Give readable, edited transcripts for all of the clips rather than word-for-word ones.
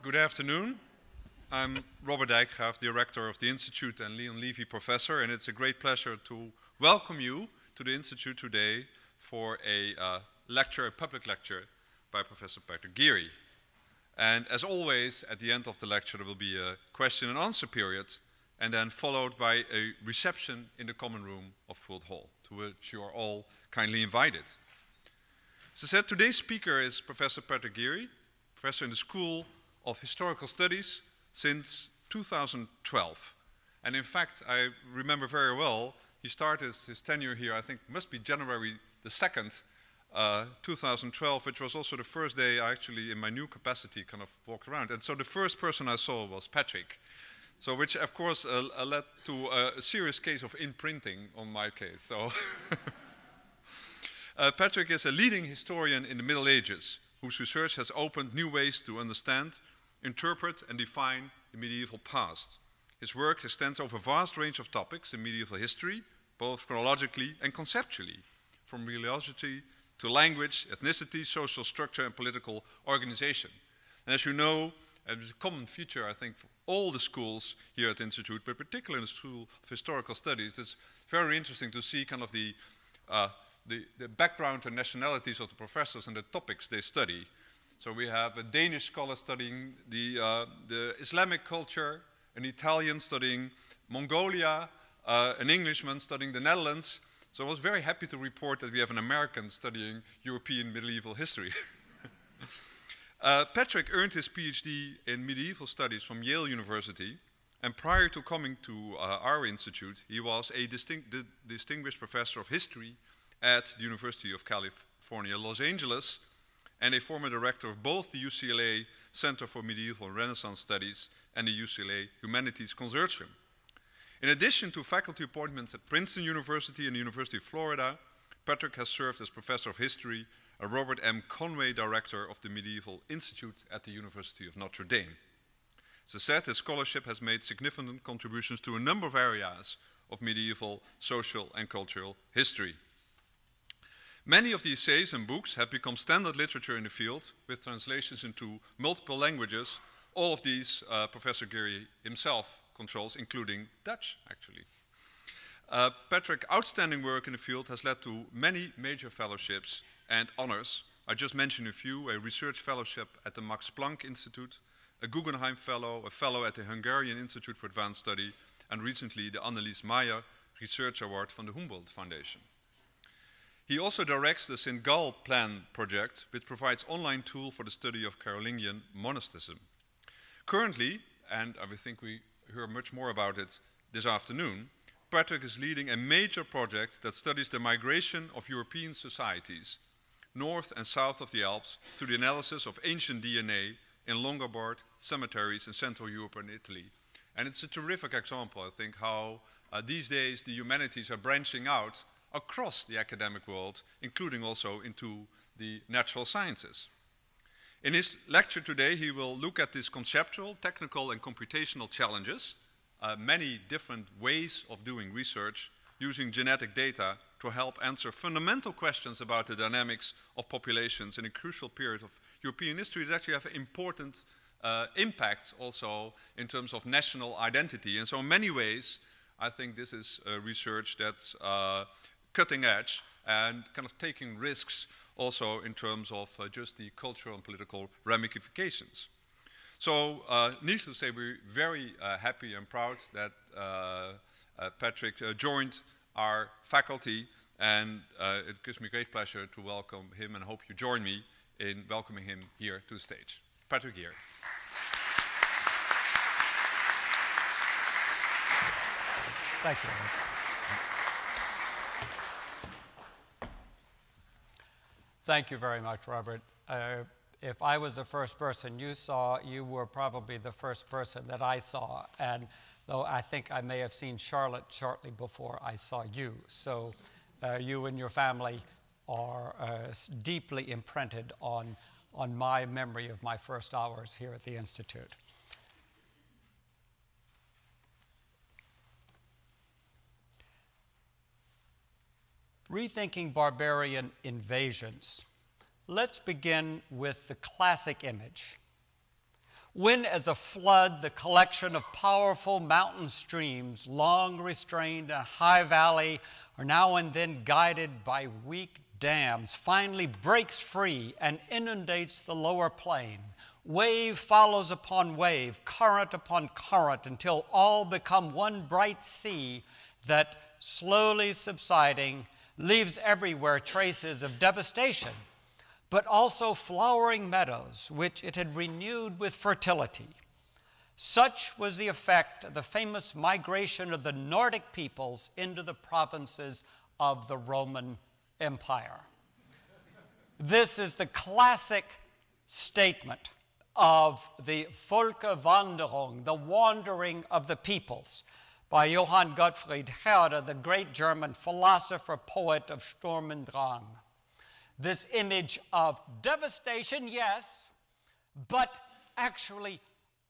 Good afternoon. I'm Robert Dijkgraaf, Director of the Institute and Leon Levy Professor, and it's a great pleasure to welcome you to the Institute today for a lecture, a public lecture by Professor Patrick Geary. And as always, at the end of the lecture there will be a question and answer period, and then followed by a reception in the common room of Fuld Hall, to which you are all kindly invited. As I said, today's speaker is Professor Patrick Geary, professor in the School of Historical Studies since 2012. And in fact, I remember very well, he started his tenure here, I think must be January the 2nd, 2012, which was also the first day I actually, in my new capacity, kind of walked around. And so the first person I saw was Patrick. So which, of course, led to a serious case of imprinting on my case. So Patrick is a leading historian in the Middle Ages, whose research has opened new ways to understand, interpret, and define the medieval past. His work extends over a vast range of topics in medieval history, both chronologically and conceptually, from religiosity to language, ethnicity, social structure, and political organization. And as you know, it's a common feature, I think, for all the schools here at the Institute, but particularly in the School of Historical Studies. It's very interesting to see kind of the background and nationalities of the professors and the topics they study. So we have a Danish scholar studying the Islamic culture, an Italian studying Mongolia, an Englishman studying the Netherlands. So I was very happy to report that we have an American studying European medieval history. Patrick earned his PhD in medieval studies from Yale University, and prior to coming to our institute, he was a distinguished professor of history at the University of California, Los Angeles, and a former director of both the UCLA Center for Medieval and Renaissance Studies and the UCLA Humanities Consortium. In addition to faculty appointments at Princeton University and the University of Florida, Patrick has served as professor of history and Robert M. Conway Director of the Medieval Institute at the University of Notre Dame. As I said, his scholarship has made significant contributions to a number of areas of medieval social and cultural history. Many of the essays and books have become standard literature in the field, with translations into multiple languages. All of these Professor Geary himself controls, including Dutch, actually. Patrick's outstanding work in the field has led to many major fellowships and honors. I just mentioned a few: a research fellowship at the Max Planck Institute, a Guggenheim Fellow, a fellow at the Hungarian Institute for Advanced Study, and recently the Annelies Meyer Research Award from the Humboldt Foundation. He also directs the St. Gall Plan project, which provides an online tool for the study of Carolingian monasticism. Currently, and I think we hear much more about it this afternoon, Patrick is leading a major project that studies the migration of European societies, north and south of the Alps, through the analysis of ancient DNA in Longobard cemeteries in Central Europe and Italy. And it's a terrific example, I think, how these days the humanities are branching out across the academic world, including also into the natural sciences. In his lecture today, he will look at these conceptual, technical, and computational challenges, many different ways of doing research, using genetic data to help answer fundamental questions about the dynamics of populations in a crucial period of European history that actually have important impacts also in terms of national identity. And so in many ways, I think this is research that's cutting edge and kind of taking risks also in terms of just the cultural and political ramifications. So needless to say, we're very happy and proud that Patrick joined our faculty, and it gives me great pleasure to welcome him, and hope you join me in welcoming him here to the stage. Patrick Geary. Thank you. Thank you very much, Robert. If I was the first person you saw, you were probably the first person that I saw. And though I think I may have seen Charlotte shortly before I saw you. So you and your family are deeply imprinted on my memory of my first hours here at the Institute. Rethinking Barbarian Invasions. Let's begin with the classic image. when as a flood the collection of powerful mountain streams, long restrained in a high valley, are now and then guided by weak dams, finally breaks free and inundates the lower plain. Wave follows upon wave, current upon current, until all become one bright sea that, slowly subsiding, leaves everywhere traces of devastation, but also flowering meadows, which it had renewed with fertility. Such was the effect of the famous migration of the Nordic peoples into the provinces of the Roman Empire. This is the classic statement of the Volkswanderung, the wandering of the peoples, by Johann Gottfried Herder, the great German philosopher, poet of Sturm und Drang. This image of devastation, yes, but actually,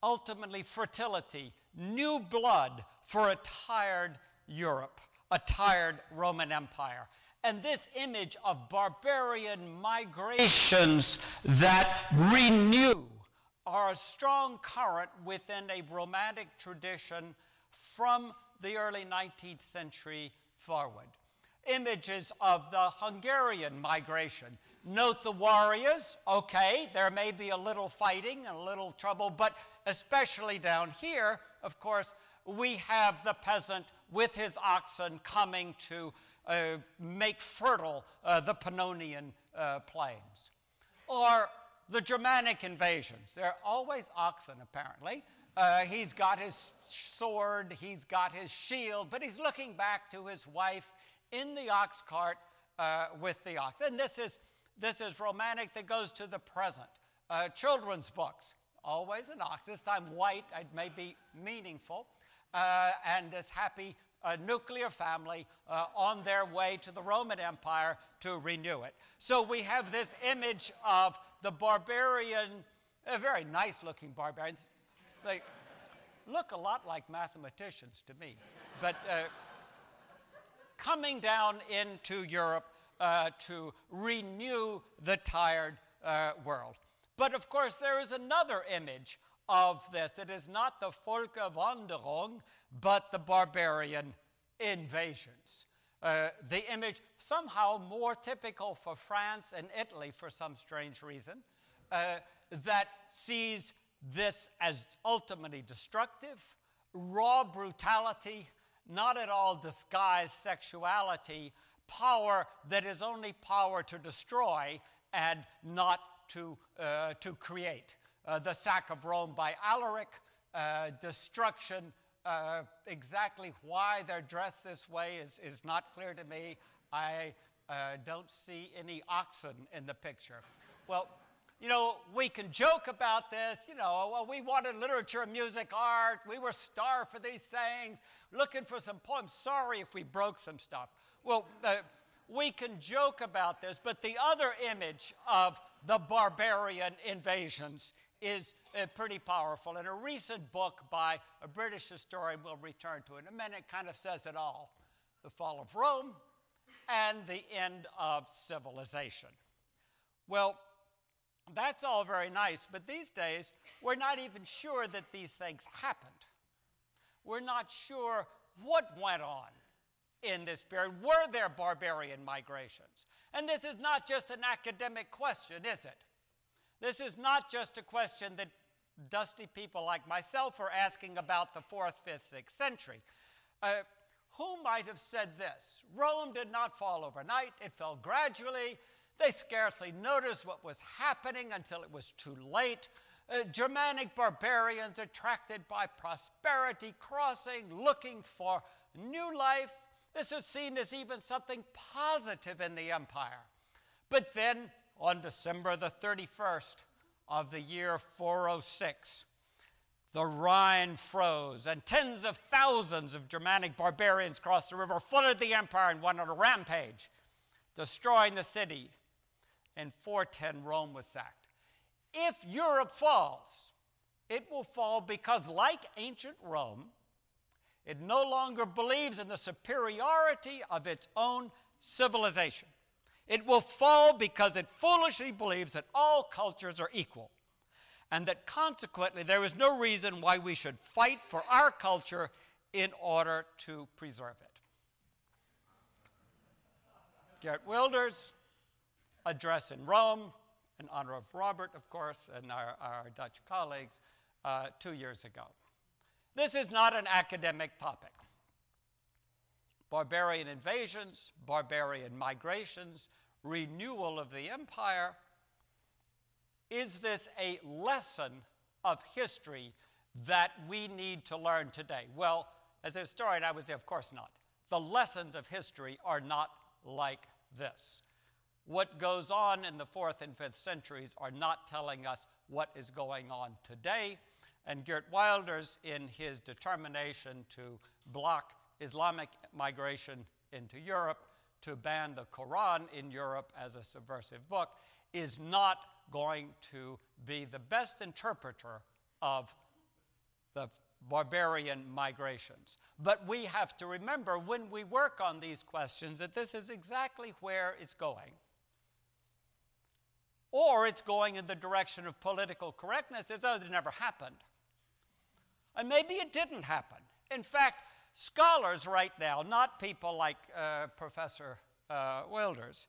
ultimately, fertility, new blood for a tired Europe, a tired Roman Empire. And this image of barbarian migrations that renew are a strong current within a romantic tradition from the early 19th century forward. Images of the Hungarian migration. Note the warriors, okay, there may be a little fighting and a little trouble, but especially down here, of course, we have the peasant with his oxen coming to make fertile the Pannonian plains. Or the Germanic invasions. There are always oxen, apparently. He's got his sword, he's got his shield, but he's looking back to his wife in the ox cart with the ox. And this is romantic that goes to the present. Children's books, always an ox, this time white, it may be meaningful, and this happy nuclear family on their way to the Roman Empire to renew it. So we have this image of the barbarian, very nice-looking barbarians. They look a lot like mathematicians to me, but coming down into Europe to renew the tired world. But of course, there is another image of this. It is not the Volkswanderung, but the barbarian invasions. The image somehow more typical for France and Italy for some strange reason, that sees this as ultimately destructive, raw brutality, not at all disguised sexuality, power that is only power to destroy and not to create. The sack of Rome by Alaric, destruction. Exactly why they're dressed this way is not clear to me. I don't see any oxen in the picture. Well, you know, we can joke about this. You know, well, we wanted literature, music, art. We were starved for these things, looking for some poems. Sorry if we broke some stuff. Well, we can joke about this, but the other image of the barbarian invasions is pretty powerful. In a recent book by a British historian we'll return to in a minute, kind of says it all. The fall of Rome and the end of civilization. Well, that's all very nice, but these days we're not even sure that these things happened. We're not sure what went on in this period. Were there barbarian migrations? And this is not just an academic question, is it? This is not just a question that dusty people like myself are asking about the 4th, 5th, 6th century. Who might have said this? Rome did not fall overnight. It fell gradually. They scarcely noticed what was happening until it was too late. Germanic barbarians attracted by prosperity, crossing, looking for new life. This is seen as even something positive in the empire. But then, on December the 31st of the year 406, the Rhine froze, and tens of thousands of Germanic barbarians crossed the river, flooded the empire, and went on a rampage, destroying the city. In 410, Rome was sacked. If Europe falls, it will fall because, like ancient Rome, it no longer believes in the superiority of its own civilization. It will fall because it foolishly believes that all cultures are equal. and that consequently there is no reason why we should fight for our culture in order to preserve it. Geert Wilders' address in Rome, in honor of Robert, of course, and our Dutch colleagues, 2 years ago. This is not an academic topic. Barbarian invasions, barbarian migrations, renewal of the empire. Is this a lesson of history that we need to learn today? Well, as a historian, I would say, of course not. The lessons of history are not like this. What goes on in the 4th and 5th centuries are not telling us what is going on today. And Geert Wilders, in his determination to block Islamic migration into Europe, to ban the Quran in Europe as a subversive book, is not going to be the best interpreter of the barbarian migrations. But we have to remember when we work on these questions that this is exactly where it's going. Or it's going in the direction of political correctness as though it never happened. And maybe it didn't happen. In fact, scholars right now, not people like Professor Wilders,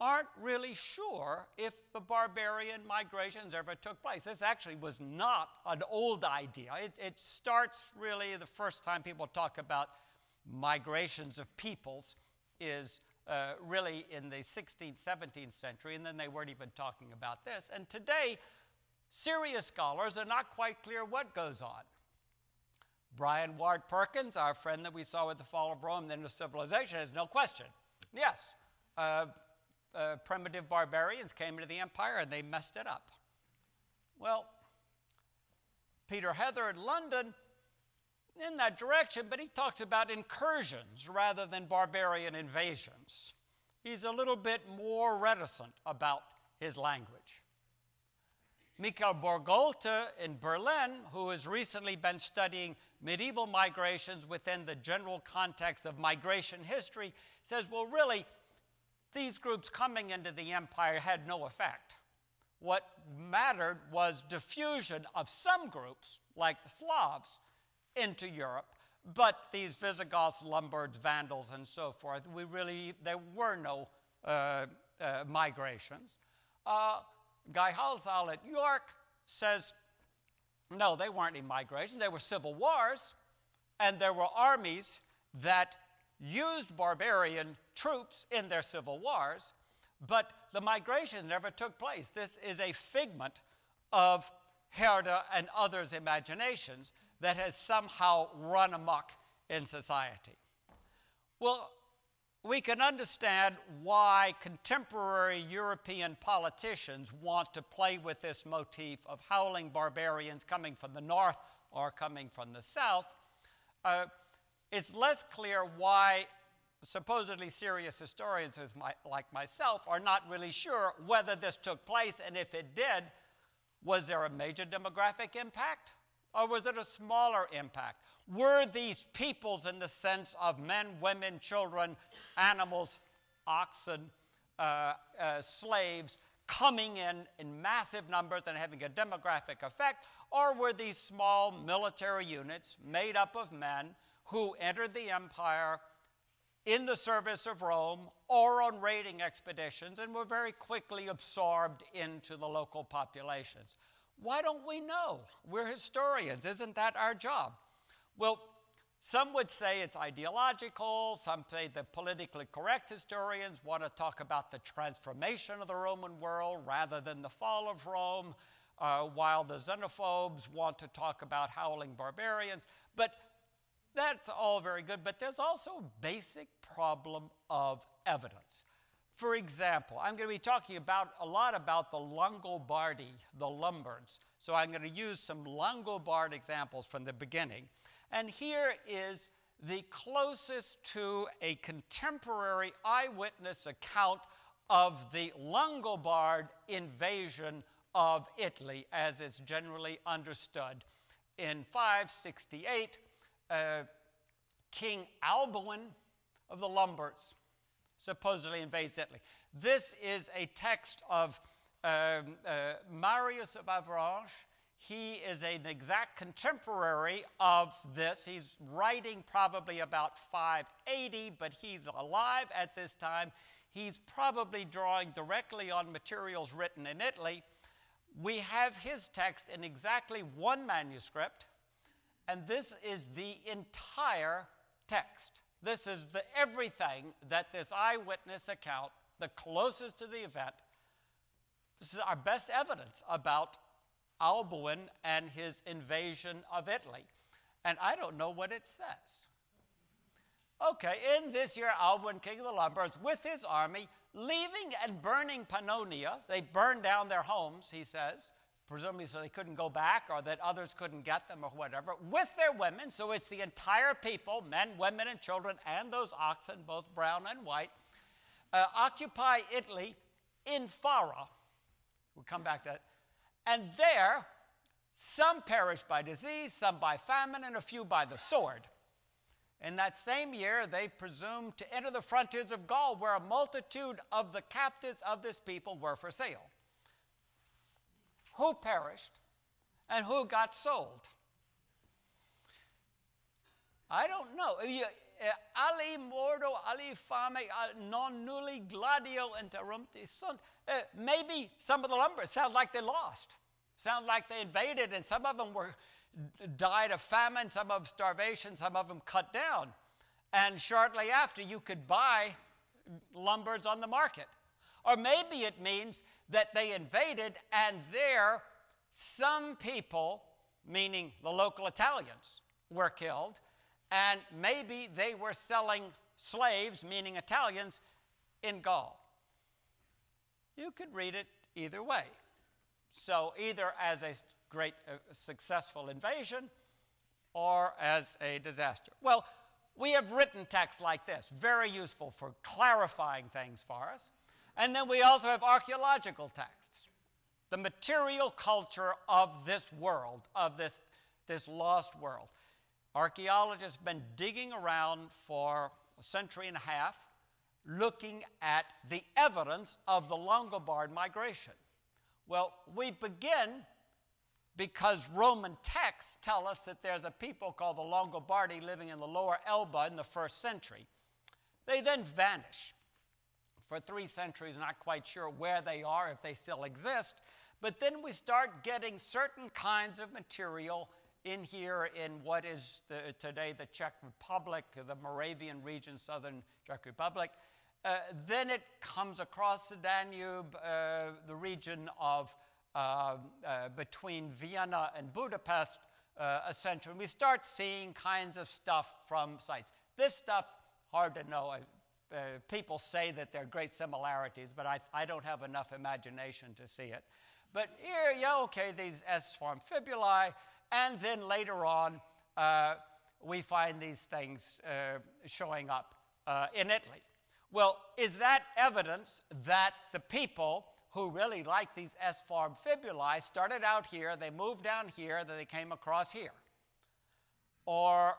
aren't really sure if the barbarian migrations ever took place. This actually was not an old idea. It starts really, the first time people talk about migrations of peoples is really in the 16th, 17th century, and then they weren't even talking about this. And today, serious scholars are not quite clear what goes on. Brian Ward Perkins, our friend that we saw with the fall of Rome and then the civilization, has no question. Yes, primitive barbarians came into the empire and they messed it up. Well, Peter Heather in London, in that direction, but he talks about incursions rather than barbarian invasions. He's a little bit more reticent about his language. Michael Borgolte in Berlin, who has recently been studying medieval migrations within the general context of migration history, says, well, really, these groups coming into the empire had no effect. What mattered was diffusion of some groups, like the Slavs, into Europe, but these Visigoths, Lombards, Vandals, and so forth, there were no migrations. Guy Halsall at York says, no, they weren't any migrations. They were civil wars, and there were armies that used barbarian troops in their civil wars, but the migrations never took place. This is a figment of Herder and others' imaginations that has somehow run amok in society. Well, we can understand why contemporary European politicians want to play with this motif of howling barbarians coming from the north or coming from the south. It's less clear why supposedly serious historians like myself are not really sure whether this took place, and if it did, was there a major demographic impact? Or was it a smaller impact? Were these peoples in the sense of men, women, children, animals, oxen, slaves, coming in massive numbers and having a demographic effect? Or were these small military units made up of men who entered the empire in the service of Rome or on raiding expeditions and were very quickly absorbed into the local populations? Why don't we know? We're historians. Isn't that our job? Well, some would say it's ideological. Some say the politically correct historians want to talk about the transformation of the Roman world rather than the fall of Rome, while the xenophobes want to talk about howling barbarians. But that's all very good, but there's also a basic problem of evidence. For example, I'm going to be talking a lot about the Longobardi, the Lombards. So I'm going to use some Longobard examples from the beginning. And here is the closest to a contemporary eyewitness account of the Longobard invasion of Italy, as it's generally understood. In 568, King Alboin of the Lombards supposedly invades Italy. This is a text of Marius of Avranches. He is an exact contemporary of this. He's writing probably about 580, but he's alive at this time. He's probably drawing directly on materials written in Italy. We have his text in exactly one manuscript, and this is the entire text. This is everything that this eyewitness account, the closest to the event, this is our best evidence about Alboin and his invasion of Italy. And I don't know what it says. Okay, in this year, Alboin, king of the Lombards, with his army, leaving and burning Pannonia, they burned down their homes, he says, presumably so they couldn't go back or that others couldn't get them or whatever, with their women, so it's the entire people, men, women, and children, and those oxen, both brown and white, occupy Italy in Farah. We'll come back to that. And there, some perished by disease, some by famine, and a few by the sword. In that same year, they presumed to enter the frontiers of Gaul, where a multitude of the captives of this people were for sale. Who perished and who got sold? I don't know. Ali mordo, ali fame, non nulli gladio interrupti sunt. Maybe some of the Lombards sound like they lost. Sounds like they invaded, and some of them died of famine, some of starvation, some of them cut down. And shortly after, you could buy Lombards on the market. Or maybe it means that they invaded, and there some people, meaning the local Italians, were killed, and maybe they were selling slaves, meaning Italians, in Gaul. You could read it either way. So either as a great successful invasion or as a disaster. Well, we have written texts like this, very useful for clarifying things for us. And then we also have archaeological texts, the material culture of this world, of this lost world. Archaeologists have been digging around for a century and a half, looking at the evidence of the Longobards migration. Well, we begin because Roman texts tell us that there's a people called the Longobardi living in the lower Elba in the 1st century. They then vanish. For 3 centuries, not quite sure where they are, if they still exist. But then we start getting certain kinds of material in here in what is today the Czech Republic, the Moravian region, southern Czech Republic. Then it comes across the Danube, the region of between Vienna and Budapest, essentially. We start seeing kinds of stuff from sites. This stuff, hard to know. People say that there are great similarities, but I don't have enough imagination to see it. But here, yeah, okay, these S-form fibulae, and then later on, we find these things showing up in Italy. Well, is that evidence that the people who really like these S-form fibulae started out here, they moved down here, then they came across here? Or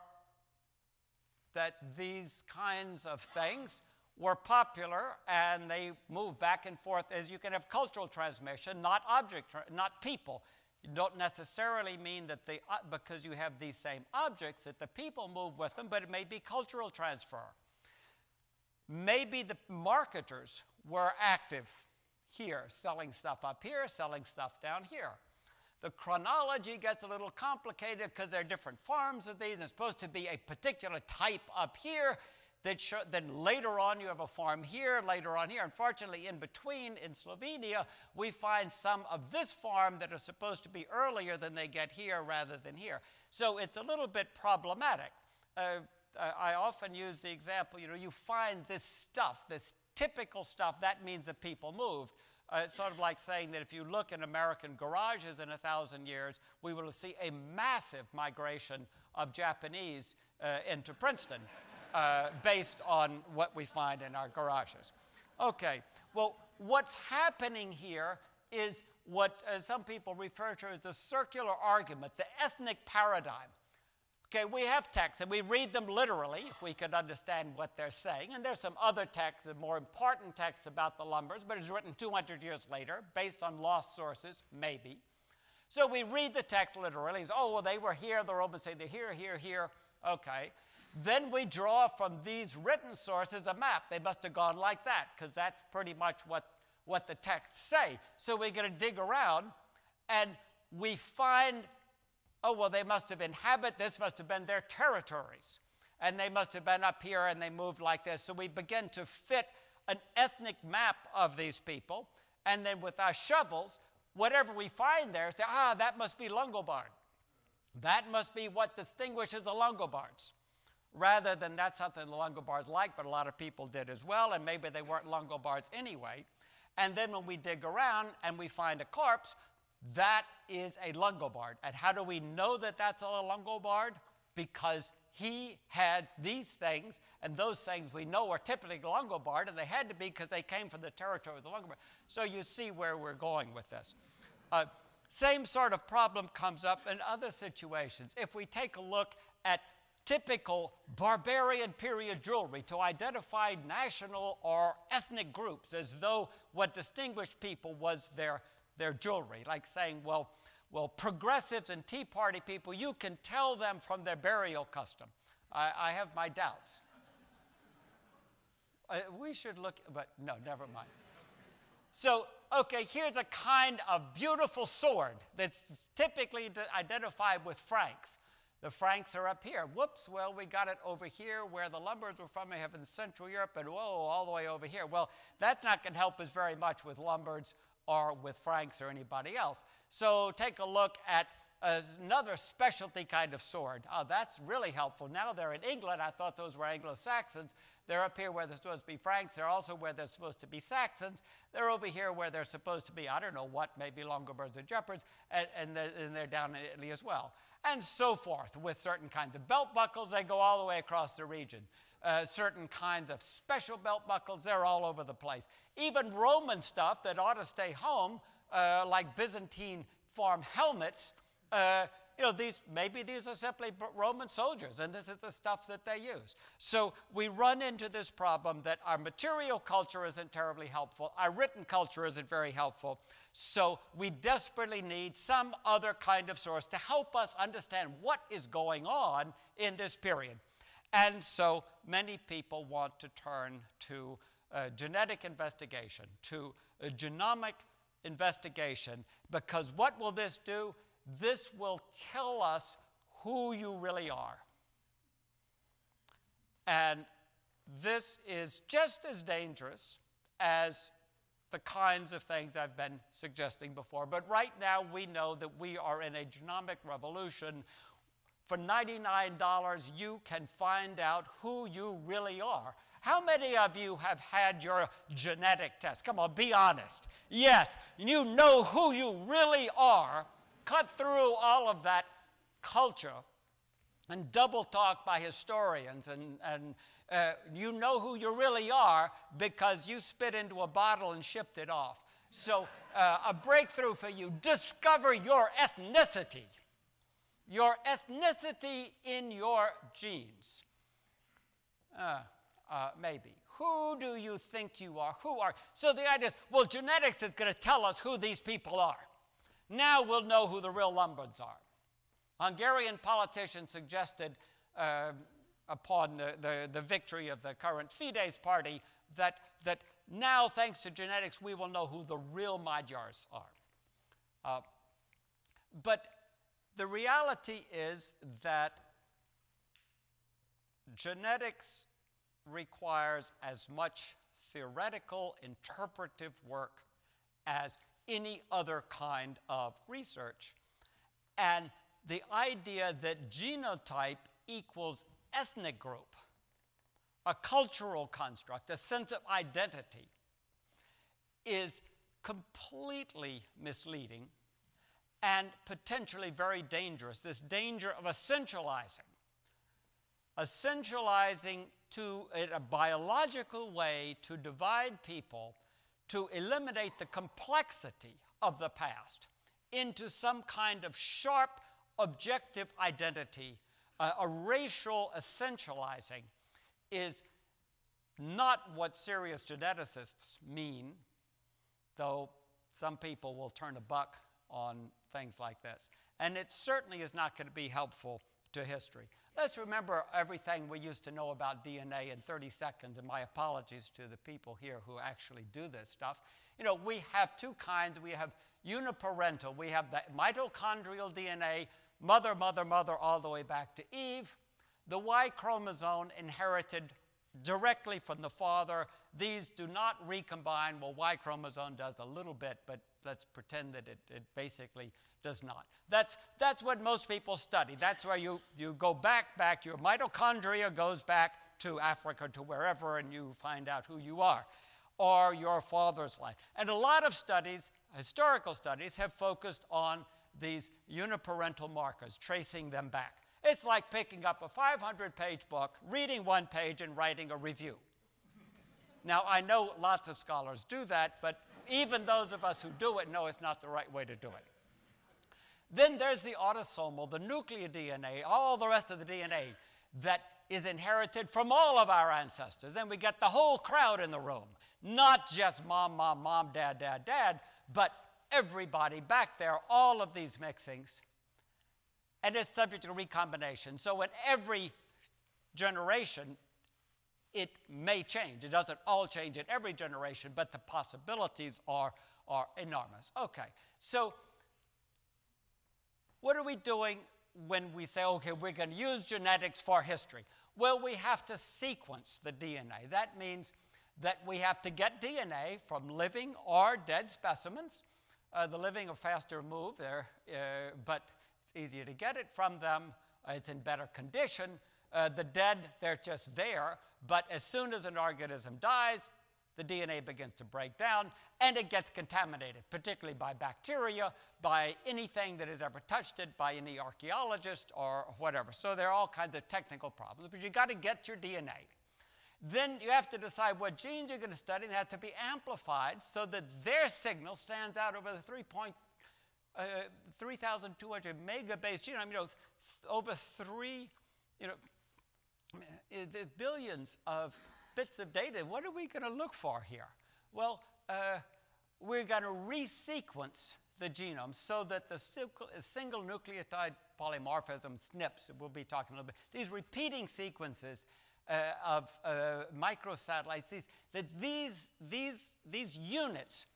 that these kinds of things were popular and they moved back and forth, as you can have cultural transmission, not not people. You don't necessarily mean that because you have these same objects that the people move with them, but it may be cultural transfer. Maybe the marketers were active here, selling stuff up here, selling stuff down here. The chronology gets a little complicated because there are different forms of these. There's supposed to be a particular type up here. Then later on you have a farm here, later on here. Unfortunately, in between, in Slovenia, we find some of this farm that are supposed to be earlier than they get here rather than here. So it's a little bit problematic. I often use the example, you find this stuff, this typical stuff, that means that people moved. It's sort of like saying that if you look in American garages in 1,000 years, we will see a massive migration of Japanese into Princeton. Based on what we find in our garages. Okay, well, what's happening here is what some people refer to as the circular argument, the ethnic paradigm. Okay, we have texts, and we read them literally if we could understand what they're saying. And there's some other texts, and more important texts about the lumbers, but it's written 200 years later, based on lost sources, maybe. So we read the text literally. It's, oh, well, they were here. The Romans say they're here, here, here. Okay. Then we draw from these written sources a map. They must have gone like that, because that's pretty much what the texts say. So we're going to dig around, and we find, oh, well, they must have inhabited, this must have been their territories. And they must have been up here, and they moved like this. So we begin to fit an ethnic map of these people. And then with our shovels, whatever we find there, say, that must be Longobard. That must be what distinguishes the Longobards. Rather than that's something the Longobards like, but a lot of people did as well, and maybe they weren't Longobards anyway. And then when we dig around and we find a corpse, that is a Longobard. And how do we know that that's a Longobard? Because he had these things, and those things we know are typically Longobard, and they had to be because they came from the territory of the Longobard. So you see where we're going with this. Same sort of problem comes up in other situations. If we take a look at typical barbarian period jewelry to identify national or ethnic groups as though what distinguished people was their jewelry, like saying, well, progressives and Tea Party people, you can tell them from their burial custom. I have my doubts. We should look, but no, never mind. So, okay, here's a kind of beautiful sword that's typically identified with Franks. The Franks are up here. Whoops, well, we got it over here where the Lombards were from. We have in Central Europe, and whoa, all the way over here. Well, that's not going to help us very much with Lombards or with Franks or anybody else. So take a look at another specialty kind of sword. Oh, that's really helpful. Now they're in England. I thought those were Anglo Saxons. They're up here where they're supposed to be Franks. They're also where they're supposed to be Saxons. They're over here where they're supposed to be, I don't know what, maybe Longobards or Geppards, and they're down in Italy as well. And so forth. With certain kinds of belt buckles, they go all the way across the region. Certain kinds of special belt buckles, they're all over the place. Even Roman stuff that ought to stay home, like Byzantine form helmets, maybe these are simply Roman soldiers, and this is the stuff that they use. So we run into this problem that our material culture isn't terribly helpful, our written culture isn't very helpful, so we desperately need some other kind of source to help us understand what is going on in this period. And so many people want to turn to genetic investigation, to genomic investigation, because what will this do? This will tell us who you really are. And this is just as dangerous as the kinds of things I've been suggesting before. But right now, we know that we are in a genomic revolution. For $99, you can find out who you really are. How many of you have had your genetic test? Come on, be honest. Yes, you know who you really are. Cut through all of that culture and double talk by historians, and you know who you really are because you spit into a bottle and shipped it off. So a breakthrough for you. Discover your ethnicity. Your ethnicity in your genes. Maybe. Who do you think you are? Who are? So the idea is, well, genetics is going to tell us who these people are. Now we'll know who the real Lombards are. Hungarian politicians suggested, upon the victory of the current Fidesz party, that now, thanks to genetics, we will know who the real Magyars are. But the reality is that genetics requires as much theoretical, interpretive work as any other kind of research. And the idea that genotype equals ethnic group, a cultural construct, a sense of identity, is completely misleading and potentially very dangerous. This danger of essentializing to, in a biological way, to divide people, to eliminate the complexity of the past into some kind of sharp, objective identity A racial essentializing is not what serious geneticists mean, though some people will turn a buck on things like this. And it certainly is not going to be helpful to history. Let's remember everything we used to know about DNA in 30 seconds, and my apologies to the people here who actually do this stuff. You know, we have two kinds. We have uniparental. We have the mitochondrial DNA, mother, mother, mother, all the way back to Eve. The Y chromosome inherited directly from the father. These do not recombine. Well, Y chromosome does a little bit, but let's pretend that it basically does not. That's what most people study. That's where you go back. Your mitochondria goes back to Africa, to wherever, and you find out who you are, or your father's line. And a lot of studies, historical studies, have focused on these uniparental markers, tracing them back. It's like picking up a 500-page book, reading one page, and writing a review. Now, I know lots of scholars do that, but even those of us who do it know it's not the right way to do it. Then there's the autosomal, the nuclear DNA, all the rest of the DNA that is inherited from all of our ancestors. And we get the whole crowd in the room, not just mom, mom, mom, dad, dad, dad, but everybody back there, all of these mixings. And it's subject to recombination. So in every generation, it may change. It doesn't all change in every generation, but the possibilities are enormous. Okay, so what are we doing when we say, okay, we're going to use genetics for history? Well, we have to sequence the DNA. That means that we have to get DNA from living or dead specimens. The living are faster to move, but it's easier to get it from them. It's in better condition. The dead, they're just there. But as soon as an organism dies, the DNA begins to break down, and it gets contaminated, particularly by bacteria, by anything that has ever touched it, by any archaeologist or whatever. So there are all kinds of technical problems, but you've got to get your DNA. Then you have to decide what genes you're going to study. They have to be amplified so that their signal stands out over the 3,200 megabase genome. You know, over the billions of bits of data. What are we going to look for here? Well, we're going to resequence the genome so that the single nucleotide polymorphism, SNPs, we'll be talking a little bit, these repeating sequences of microsatellites, these units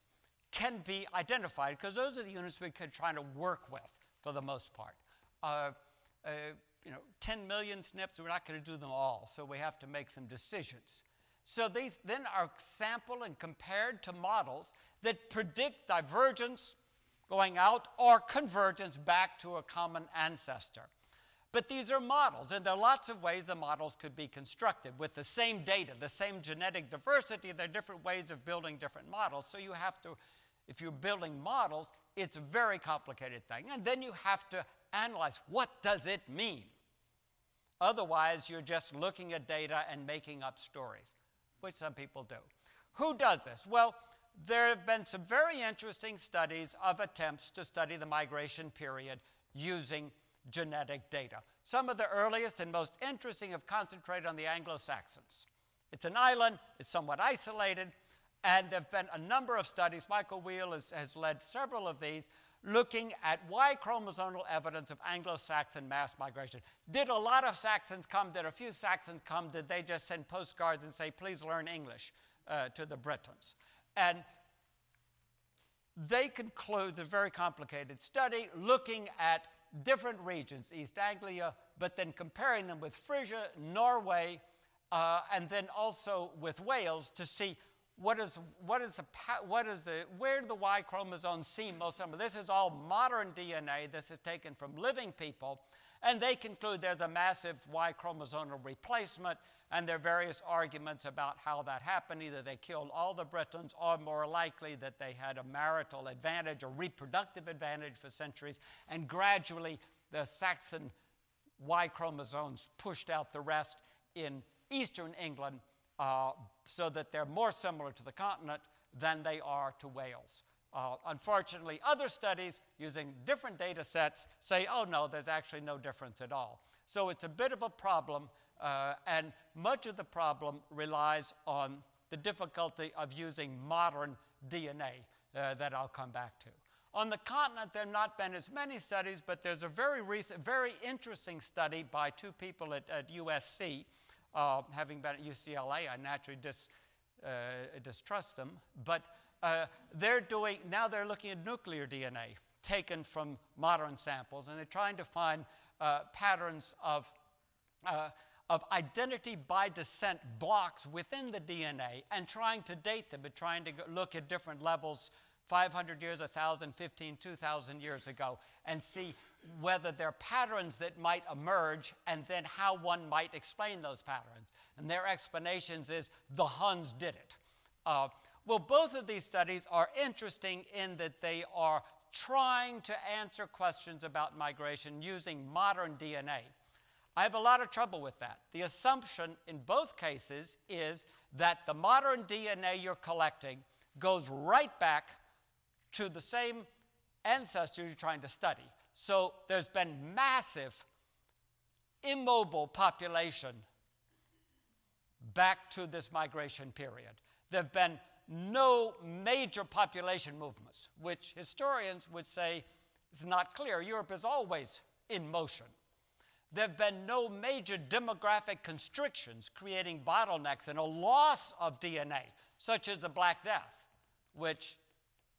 can be identified, because those are the units we could try to work with for the most part. 10 million SNPs, we're not going to do them all, so we have to make some decisions. So these then are sampled and compared to models that predict divergence going out or convergence back to a common ancestor. But these are models, and there are lots of ways the models could be constructed with the same data, the same genetic diversity. There are different ways of building different models. So you have to, if you're building models, it's a very complicated thing. And then you have to analyze, what does it mean? Otherwise, you're just looking at data and making up stories, which some people do. Who does this? Well, there have been some very interesting studies of attempts to study the migration period using genetic data. Some of the earliest and most interesting have concentrated on the Anglo Saxons. It's an island, it's somewhat isolated, and there have been a number of studies. Michael Wheel has led several of these, looking at Y chromosomal evidence of Anglo-Saxon mass migration. Did a lot of Saxons come? Did a few Saxons come? Did they just send postcards and say, please learn English to the Britons? And they conclude the very complicated study looking at different regions, East Anglia, but then comparing them with Frisia, Norway, and then also with Wales to see where do the Y chromosomes seem most similar. This is all modern DNA. This is taken from living people. And they conclude there's a massive Y chromosomal replacement, and there are various arguments about how that happened. Either they killed all the Britons, or more likely that they had a marital advantage or reproductive advantage for centuries, and gradually the Saxon Y chromosomes pushed out the rest in eastern England, so that they're more similar to the continent than they are to Wales. Unfortunately, other studies using different data sets say, oh no, there's actually no difference at all. So it's a bit of a problem, and much of the problem relies on the difficulty of using modern DNA that I'll come back to. On the continent, there have not been as many studies, but there's a very interesting study by two people at USC. Having been at UCLA, I naturally distrust them, but now they're looking at nuclear DNA taken from modern samples, and they're trying to find patterns of identity by descent blocks within the DNA and trying to date them, but trying to look at different levels 500 years, 1,000, 15, 2,000 years ago, and see whether there are patterns that might emerge and then how one might explain those patterns. And their explanations is the Huns did it. Well, both of these studies are interesting in that they are trying to answer questions about migration using modern DNA. I have a lot of trouble with that. The assumption in both cases is that the modern DNA you're collecting goes right back to the same ancestors you're trying to study. So there's been massive immobile population back to this migration period. There have been no major population movements, which historians would say is not clear. Europe is always in motion. There have been no major demographic constrictions creating bottlenecks and a loss of DNA, such as the Black Death, which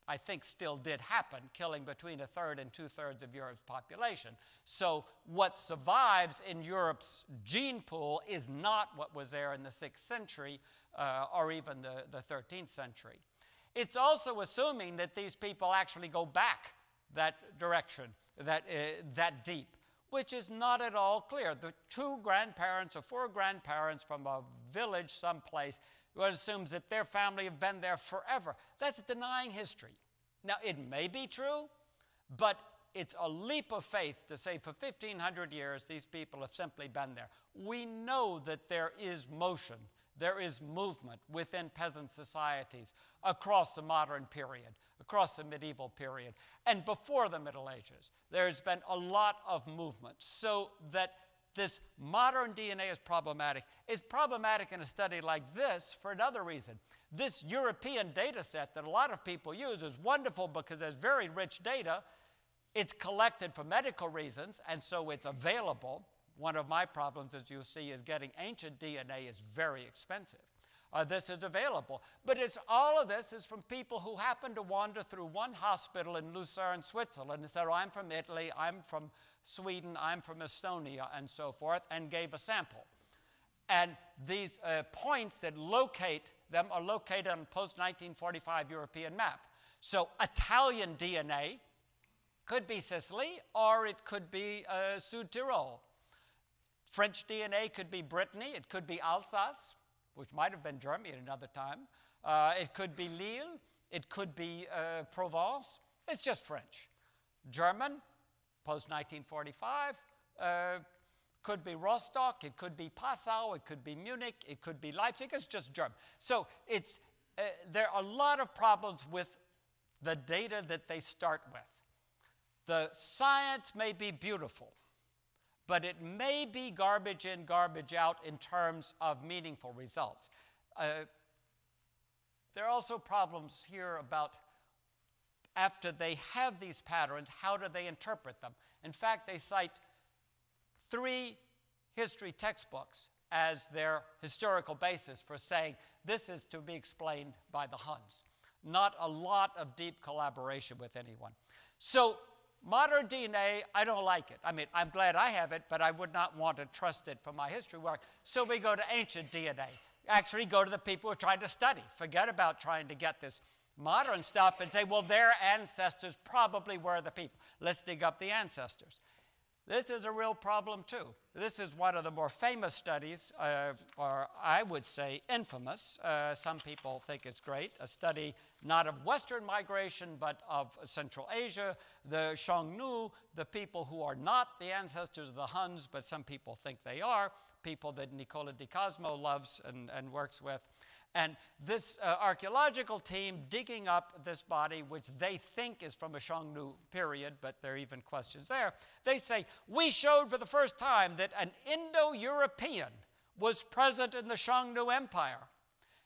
I think still did happen, killing between 1/3 and 2/3 of Europe's population. So what survives in Europe's gene pool is not what was there in the 6th century or even the 13th century. It's also assuming that these people actually go back that direction, that deep, which is not at all clear. The 2 grandparents or 4 grandparents from a village someplace, one assumes that their family have been there forever. That's denying history. Now, it may be true, but it's a leap of faith to say for 1,500 years these people have simply been there. We know that there is motion, there is movement within peasant societies across the modern period, across the medieval period, and before the Middle Ages. There's been a lot of movement, so that this modern DNA is problematic. It's problematic in a study like this for another reason. This European data set that a lot of people use is wonderful because there's very rich data. It's collected for medical reasons, and so it's available. One of my problems, as you see, is getting ancient DNA is very expensive. This is available. But all of this is from people who happen to wander through one hospital in Lucerne, Switzerland, and said, oh, I'm from Italy, I'm from Sweden, I'm from Estonia, and so forth, and gave a sample. And these points that locate them are located on a post-1945 European map. So Italian DNA could be Sicily, or it could be Sud Tyrol. French DNA could be Brittany, it could be Alsace, which might have been Germany at another time. It could be Lille, it could be Provence. It's just French. German, post-1945, could be Rostock, it could be Passau, it could be Munich, it could be Leipzig. It's just German. So there are a lot of problems with the data that they start with. The science may be beautiful, but it may be garbage in, garbage out in terms of meaningful results. There are also problems here about after they have these patterns, how do they interpret them? In fact, they cite 3 history textbooks as their historical basis for saying this is to be explained by the Huns. Not a lot of deep collaboration with anyone. So modern DNA, I don't like it. I mean, I'm glad I have it, but I would not want to trust it for my history work. So we go to ancient DNA. Actually go to the people who are trying to study. Forget about trying to get this modern stuff and say, well, their ancestors probably were the people. Let's dig up the ancestors. This is a real problem, too. This is one of the more famous studies, or I would say infamous. Some people think it's great. A study not of Western migration, but of Central Asia, the Xiongnu, the people who are not the ancestors of the Huns, but some people think they are, people that Nicola di Cosmo loves and works with. And this archaeological team digging up this body, which they think is from a Xiongnu period, but there are even questions there, they say, we showed for the first time that an Indo-European was present in the Xiongnu Empire.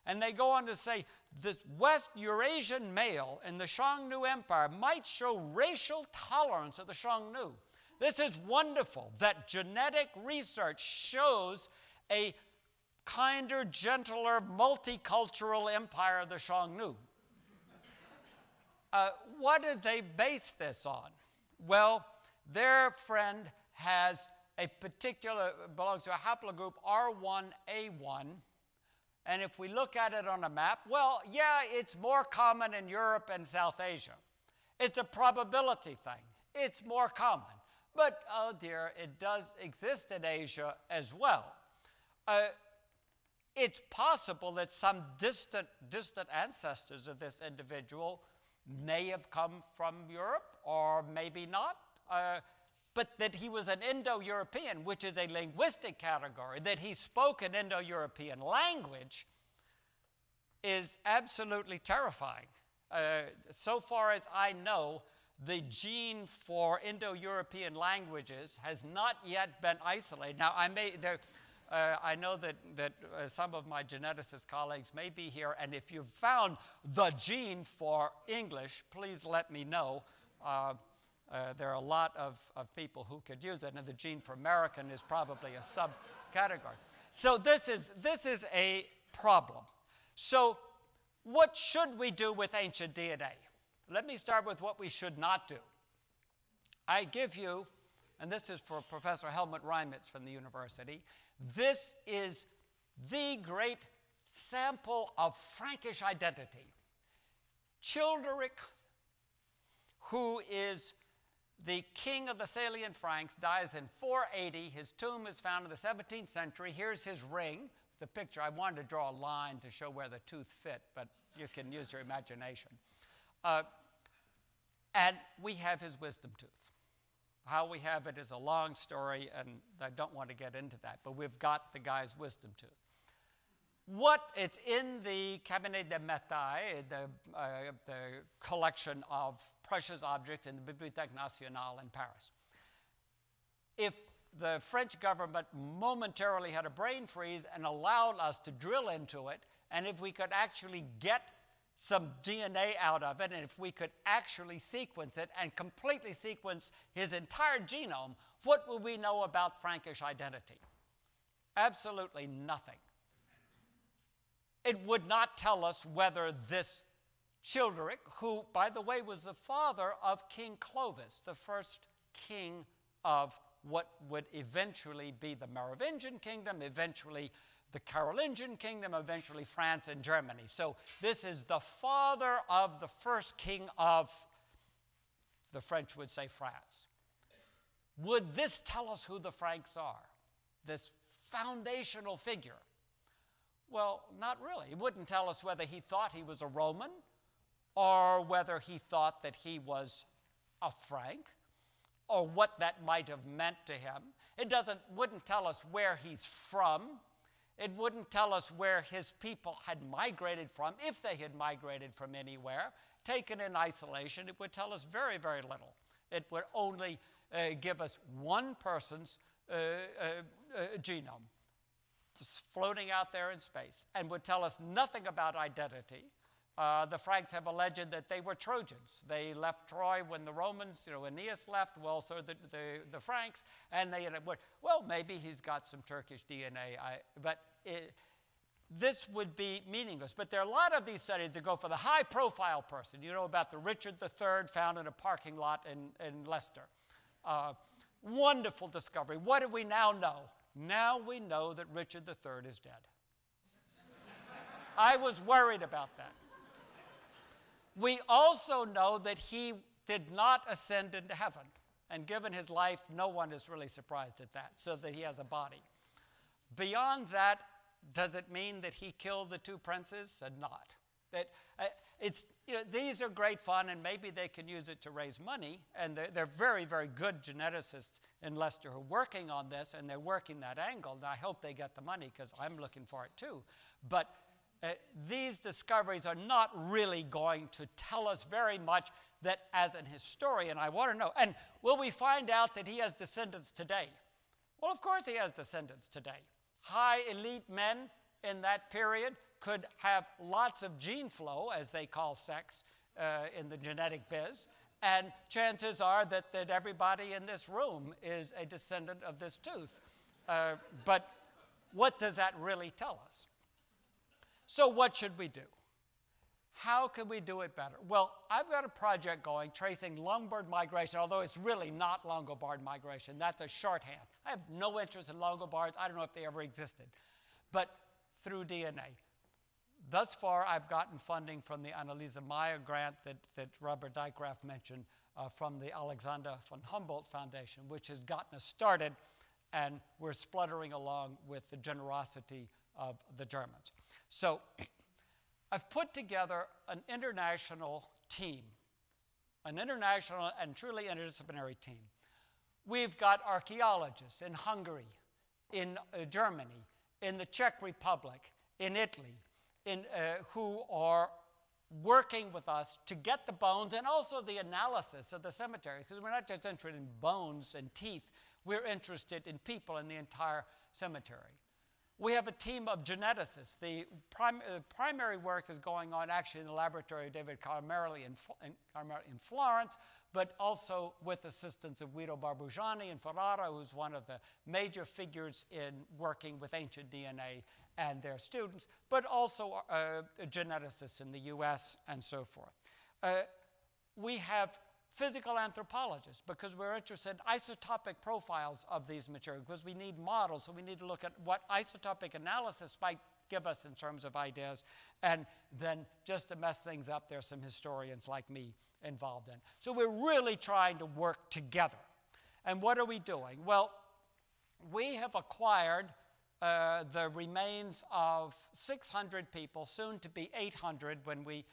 And they go on to say, this West Eurasian male in the Xiongnu Empire might show racial tolerance of the Xiongnu. This is wonderful that genetic research shows a kinder, gentler, multicultural empire of the Xiongnu. What did they base this on? Well, their friend has a particular, belongs to a haplogroup R1A1, and if we look at it on a map, well, yeah, it's more common in Europe and South Asia. It's a probability thing. It's more common. But, oh dear, it does exist in Asia as well. It's possible that some distant ancestors of this individual may have come from Europe, or maybe not, but that he was an Indo-European, which is a linguistic category, that he spoke an Indo-European language, is absolutely terrifying. So far as I know, the gene for Indo-European languages has not yet been isolated. Now, I know that some of my geneticist colleagues may be here, and if you've found the gene for English, please let me know. There are a lot of people who could use it, and the gene for American is probably a subcategory. So this is a problem. So what should we do with ancient DNA? Let me start with what we should not do. I give you, and this is for Professor Helmut Reimitz from the university, this is the great sample of Frankish identity. Childeric, who is the king of the Salian Franks, dies in 480. His tomb is found in the 17th century. Here's his ring, the picture. I wanted to draw a line to show where the tooth fit, but you can use your imagination. And we have his wisdom tooth. How we have it is a long story, and I don't want to get into that, but we've got the guy's wisdom tooth. It's in the Cabinet de Médailles, the collection of precious objects in the Bibliothèque Nationale in Paris. If the French government momentarily had a brain freeze and allowed us to drill into it, and if we could actually get some DNA out of it, and if we could actually sequence it and completely sequence his entire genome, what would we know about Frankish identity? Absolutely nothing. It would not tell us whether this Childeric, who, by the way, was the father of King Clovis, the first king of what would eventually be the Merovingian kingdom, eventually the Carolingian kingdom, eventually France and Germany. So this is the father of the first king of, the French would say, France. Would this tell us who the Franks are? This foundational figure? Well, not really. It wouldn't tell us whether he thought he was a Roman or whether he thought that he was a Frank or what that might have meant to him. It wouldn't tell us where he's from. It wouldn't tell us where his people had migrated from, if they had migrated from anywhere. Taken in isolation, it would tell us very, very little. It would only give us one person's genome floating out there in space, and would tell us nothing about identity. The Franks have a legend that they were Trojans. They left Troy when the Romans, Aeneas left, well, so the Franks, and they ended up, well, maybe he's got some Turkish DNA, this would be meaningless. But there are a lot of these studies that go for the high-profile person. You know about the Richard III found in a parking lot in Leicester. Wonderful discovery. What do we now know? Now we know that Richard III is dead. I was worried about that. We also know that he did not ascend into heaven. And given his life, no one is really surprised at that, so that he has a body. Beyond that, does it mean that he killed the two princes? Not. These are great fun, and maybe they can use it to raise money. And they're very, very good geneticists in Leicester who are working on this, and they're working that angle. And I hope they get the money, because I'm looking for it too. But these discoveries are not really going to tell us very much that as an historian I want to know. And will we find out that he has descendants today? Well, of course he has descendants today. High elite men in that period could have lots of gene flow, as they call sex in the genetic biz, and chances are that everybody in this room is a descendant of this tooth. But what does that really tell us? So what should we do? How can we do it better? Well, I've got a project going tracing longboard migration, although it's really not Longobarд migration. That's a shorthand. I have no interest in Longobards. I don't know if they ever existed. But through DNA. Thus far, I've gotten funding from the Anneliese Meyer grant that Robert Dijkgraaf mentioned from the Alexander von Humboldt Foundation, which has gotten us started, and we're spluttering along with the generosity of the Germans. So I've put together an international team, an international and truly interdisciplinary team. We've got archaeologists in Hungary, in Germany, in the Czech Republic, in Italy, who are working with us to get the bones and also the analysis of the cemetery, because we're not just interested in bones and teeth, we're interested in people in the entire cemetery. We have a team of geneticists. The primary work is going on actually in the laboratory of David Carmarelli in Florence, but also with assistance of Guido Barbugiani in Ferrara, who's one of the major figures in working with ancient DNA and their students, but also geneticists in the US and so forth. We have physical anthropologists, because we're interested in isotopic profiles of these materials, because we need models, so we need to look at what isotopic analysis might give us in terms of ideas, and then just to mess things up, there's some historians like me involved in. So we're really trying to work together. And what are we doing? Well, we have acquired the remains of 600 people, soon to be 800 when we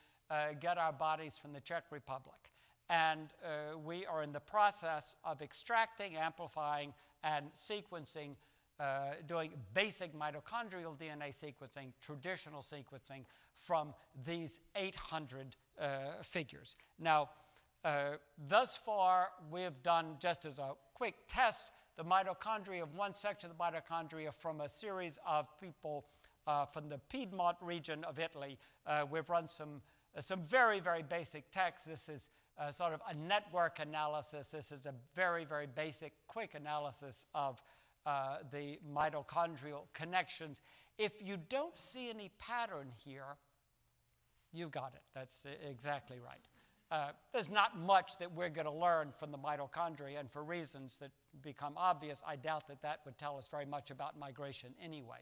get our bodies from the Czech Republic. And we are in the process of extracting, amplifying, and sequencing, doing basic mitochondrial DNA sequencing, traditional sequencing from these 800 figures. Now, thus far, we have done, just as a quick test, the mitochondria of one section of the mitochondria from a series of people from the Piedmont region of Italy. We've run some very, very basic tests. This is sort of a network analysis. This is a very, very basic, quick analysis of the mitochondrial connections. If you don't see any pattern here, you've got it. That's exactly right. There's not much that we're going to learn from the mitochondria, and for reasons that become obvious, I doubt that that would tell us very much about migration anyway.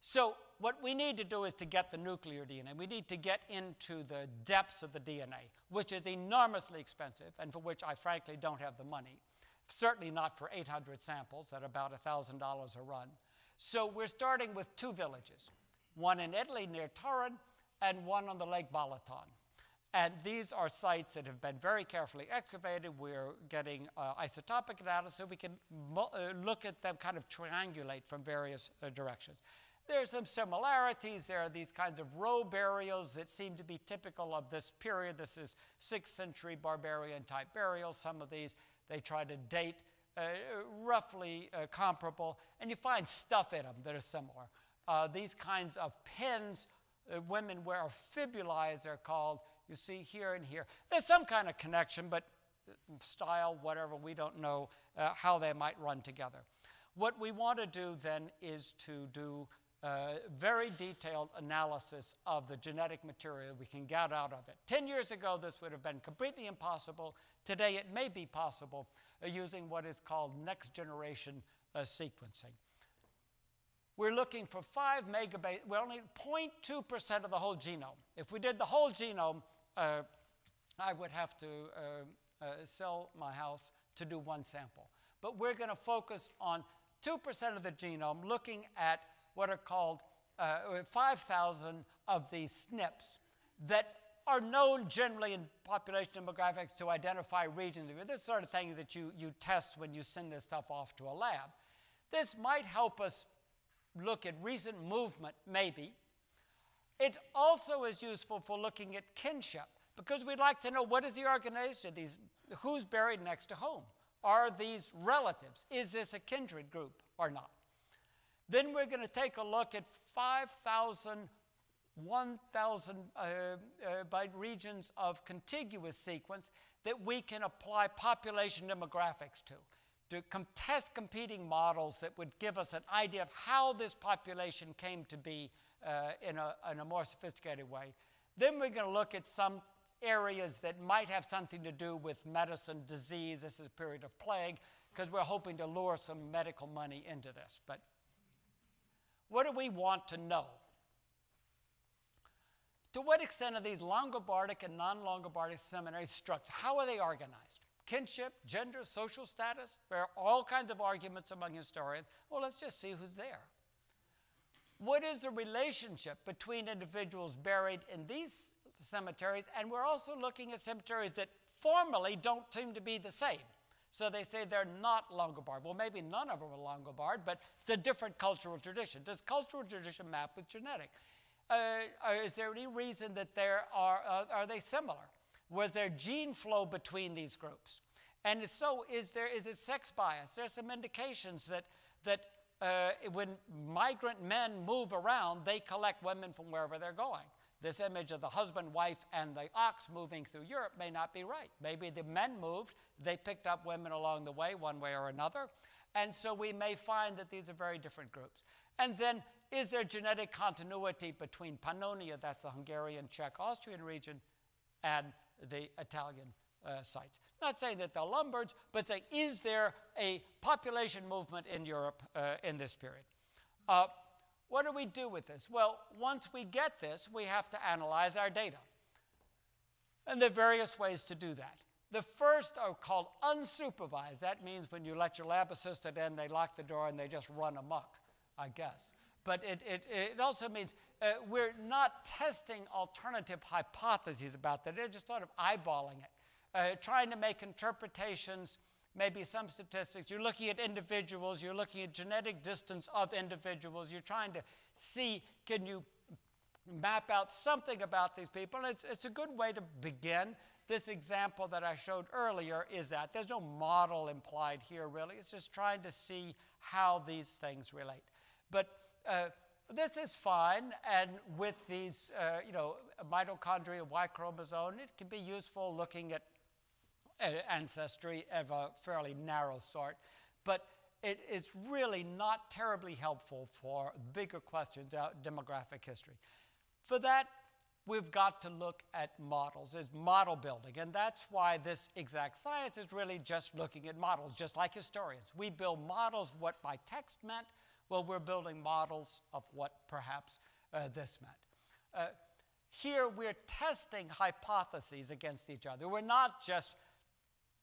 So what we need to do is to get the nuclear DNA. We need to get into the depths of the DNA, which is enormously expensive and for which I frankly don't have the money. Certainly not for 800 samples at about $1,000 a run. So we're starting with 2 villages, one in Italy near Turin and one on the Lake Balaton. And these are sites that have been very carefully excavated. We're getting isotopic analysis so we can look at them, kind of triangulate from various directions. There are some similarities. There are these kinds of row burials that seem to be typical of this period. This is 6th century barbarian type burials. Some of these, they try to date roughly comparable, and you find stuff in them that are similar. These kinds of pins women wear, fibula as they're called, you see here and here. There's some kind of connection, but style, whatever, we don't know how they might run together. What we want to do then is to do very detailed analysis of the genetic material we can get out of it. 10 years ago, this would have been completely impossible. Today, it may be possible using what is called next generation sequencing. We're looking for 5 megabase. We're only 0.2% of the whole genome. If we did the whole genome, I would have to sell my house to do 1 sample. But we're going to focus on 2% of the genome, looking at what are called 5,000 of these SNPs that are known generally in population demographics to identify regions. This sort of thing that you test when you send this stuff off to a lab. This might help us look at recent movement, maybe. It also is useful for looking at kinship, because we'd like to know what is the organization of these, who's buried next to whom? Are these relatives? Is this a kindred group or not? Then we're going to take a look at 5,000, 1,000 by regions of contiguous sequence that we can apply population demographics to test competing models that would give us an idea of how this population came to be in a more sophisticated way. Then we're going to look at some areas that might have something to do with medicine, disease. This is a period of plague, because we're hoping to lure some medical money into this. But what do we want to know? To what extent are these Longobardic and non-Longobardic seminaries structured? How are they organized? Kinship, gender, social status? There are all kinds of arguments among historians. Well, let's just see who's there. What is the relationship between individuals buried in these cemeteries? And we're also looking at cemeteries that formally don't seem to be the same. So they say they're not Longobard. Well, maybe none of them are Longobard, but it's a different cultural tradition. Does cultural tradition map with genetic? Is there any reason that are they similar? Was there gene flow between these groups? And if so, is it sex bias? There's some indications that when migrant men move around, they collect women from wherever they're going. This image of the husband, wife, and the ox moving through Europe may not be right. Maybe the men moved, they picked up women along the way, one way or another. And so we may find that these are very different groups. And then, is there genetic continuity between Pannonia, that's the Hungarian, Czech, Austrian region, and the Italian sites? Not saying that they're Lombards, but saying, is there a population movement in Europe in this period? What do we do with this? Well, once we get this, we have to analyze our data. And there are various ways to do that. The first are called unsupervised. That means when you let your lab assistant in, they lock the door and they just run amok, I guess. But it also means we're not testing alternative hypotheses about that. They're just sort of eyeballing it, trying to make interpretations, maybe some statistics. You're looking at individuals. You're looking at genetic distance of individuals. You're trying to see, can you map out something about these people? And it's a good way to begin. This example that I showed earlier is that. There's no model implied here, really. It's just trying to see how these things relate. But this is fine, and with these, mitochondria, Y chromosome, it can be useful looking at ancestry of a fairly narrow sort. But it is really not terribly helpful for bigger questions about demographic history. For that, we've got to look at models. There's model building, and that's why this exact science is really just looking at models, just like historians. We build models of what my text meant. Well, we're building models of what perhaps this meant. Here, we're testing hypotheses against each other. We're not just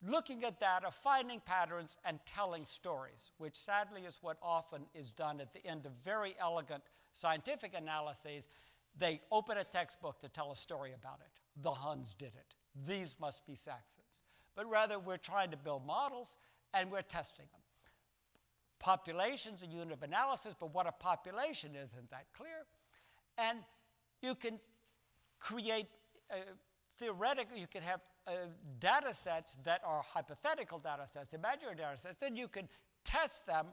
looking at data, finding patterns, and telling stories, which sadly is what often is done at the end of very elegant scientific analyses. They open a textbook to tell a story about it. The Huns did it. These must be Saxons. But rather, we're trying to build models, and we're testing them. Population's a unit of analysis, but what a population isn't that clear. And you can create, theoretically, you can have data sets that are hypothetical data sets, imaginary data sets, then you can test them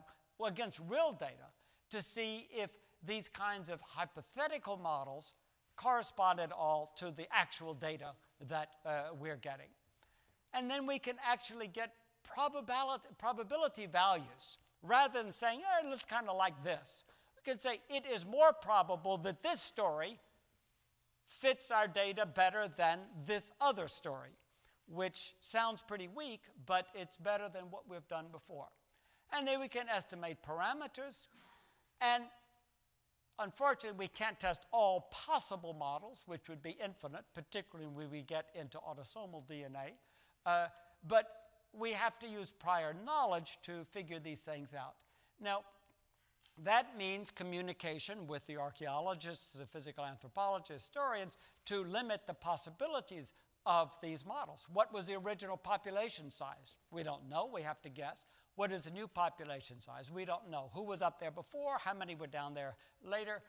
against real data to see if these kinds of hypothetical models correspond at all to the actual data that we're getting. And then we can actually get probability values. Rather than saying, oh, it looks kind of like this, we can say it is more probable that this story fits our data better than this other story, which sounds pretty weak, but it's better than what we've done before. And then we can estimate parameters. And unfortunately, we can't test all possible models, which would be infinite, particularly when we get into autosomal DNA. But we have to use prior knowledge to figure these things out. Now, that means communication with the archaeologists, the physical anthropologists, historians, to limit the possibilities of these models. What was the original population size? We don't know. We have to guess. What is the new population size? We don't know. Who was up there before? How many were down there later?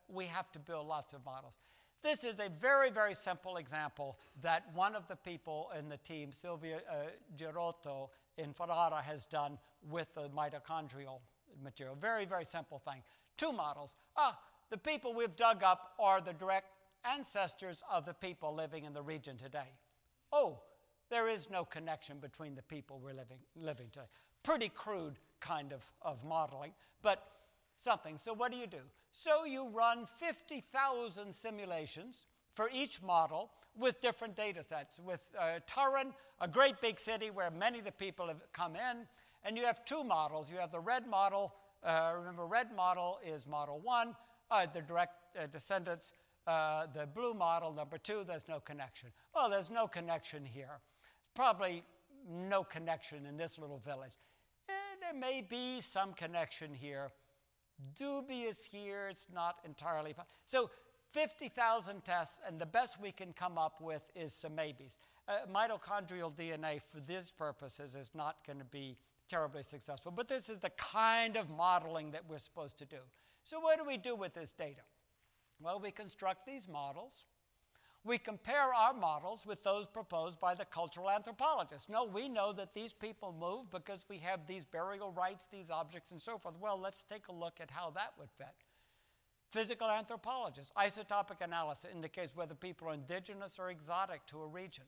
we have to build lots of models. This is a very, very simple example that one of the people in the team, Silvia Girotto in Ferrara, has done with the mitochondrial material. Very, very simple thing. Two models. The people we've dug up are the direct ancestors of the people living in the region today. Oh, there is no connection between the people we're living today. Pretty crude kind of modeling, but something. So what do? So you run 50,000 simulations for each model with different data sets. With Turin, a great big city where many of the people have come in, and you have two models. You have the red model. Remember, red model is model 1, the direct descendants. The blue model, number 2, there's no connection. Well, there's no connection here. Probably no connection in this little village. There may be some connection here. Dubious here, it's not entirely. So 50,000 tests, and the best we can come up with is some maybes. Mitochondrial DNA for these purposes is not going to be terribly successful, but this is the kind of modeling that we're supposed to do. So what do we do with this data? Well, we construct these models. We compare our models with those proposed by the cultural anthropologists. No, we know that these people move because we have these burial rites, these objects, and so forth. Well, let's take a look at how that would fit. Physical anthropologists, isotopic analysis indicates whether people are indigenous or exotic to a region.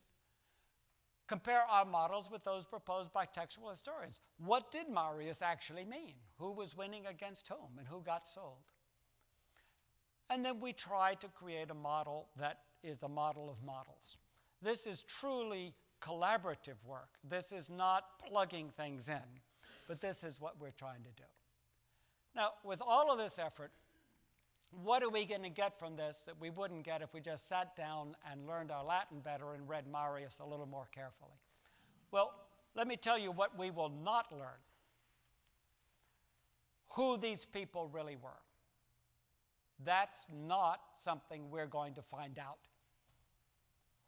Compare our models with those proposed by textual historians. What did Marius actually mean? Who was winning against whom, and who got sold? And then we try to create a model that is a model of models. This is truly collaborative work. This is not plugging things in, but this is what we're trying to do. Now, with all of this effort, what are we going to get from this that we wouldn't get if we just sat down and learned our Latin better and read Marius a little more carefully? Well, let me tell you what we will not learn. Who these people really were. That's not something we're going to find out.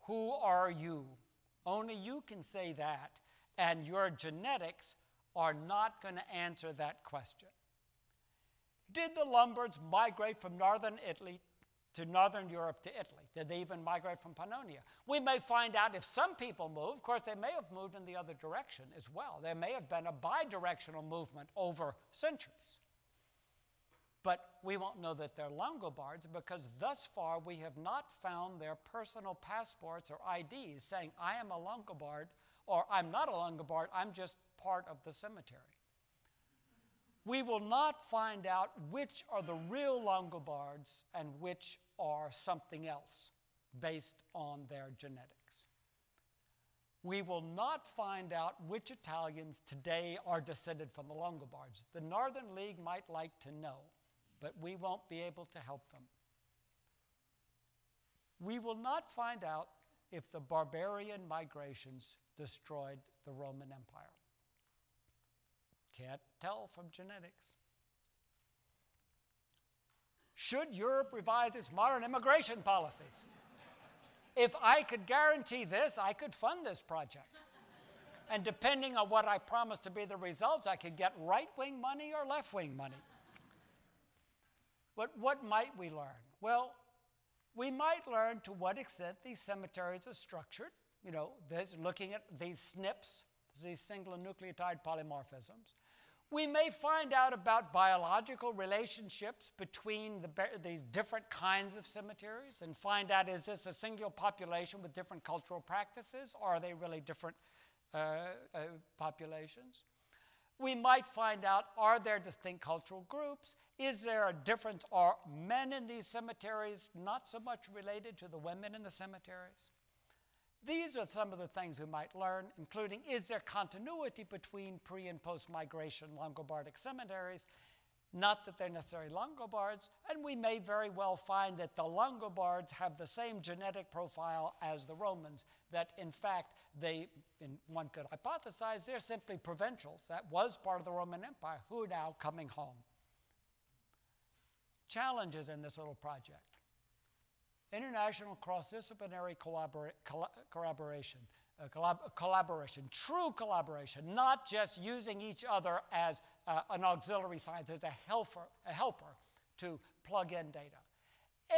Who are you? Only you can say that, and your genetics are not going to answer that question. Did the Lombards migrate from northern Italy to northern Europe to Italy? Did they even migrate from Pannonia? We may find out if some people move. Of course, they may have moved in the other direction as well. There may have been a bidirectional movement over centuries. But we won't know that they're Longobards because thus far we have not found their personal passports or IDs saying, I am a Longobard, or I'm not a Longobard, I'm just part of the cemetery. We will not find out which are the real Longobards and which are something else based on their genetics. We will not find out which Italians today are descended from the Longobards. The Northern League might like to know, but we won't be able to help them. We will not find out if the barbarian migrations destroyed the Roman Empire. Can't tell from genetics. Should Europe revise its modern immigration policies? If I could guarantee this, I could fund this project. And depending on what I promise to be the results, I could get right-wing money or left-wing money. But what might we learn? Well, we might learn to what extent these cemeteries are structured. You know, there's looking at these SNPs, these single nucleotide polymorphisms. We may find out about biological relationships between these different kinds of cemeteries and find out, is this a single population with different cultural practices, or are they really different populations? We might find out, are there distinct cultural groups? Is there a difference? Are men in these cemeteries not so much related to the women in the cemeteries? These are some of the things we might learn, including, is there continuity between pre- and post-migration Longobardic cemeteries? Not that they're necessarily Longobards, and we may very well find that the Longobards have the same genetic profile as the Romans, that in fact, one could hypothesize, they're simply provincials. That was part of the Roman Empire, who are now coming home. Challenges in this little project. International cross-disciplinary collaboration, true collaboration, not just using each other as an auxiliary science, as a helper to plug in data.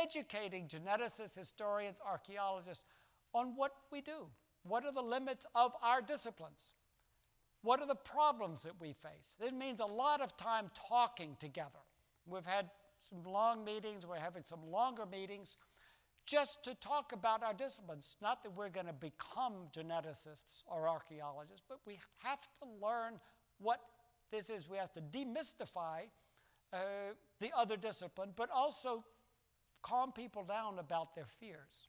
Educating geneticists, historians, archaeologists on what we do. What are the limits of our disciplines? What are the problems that we face? This means a lot of time talking together. We've had some long meetings, we're having some longer meetings, just to talk about our disciplines. Not that we're going to become geneticists or archaeologists, but we have to learn what this is. We have to demystify the other discipline, but also calm people down about their fears.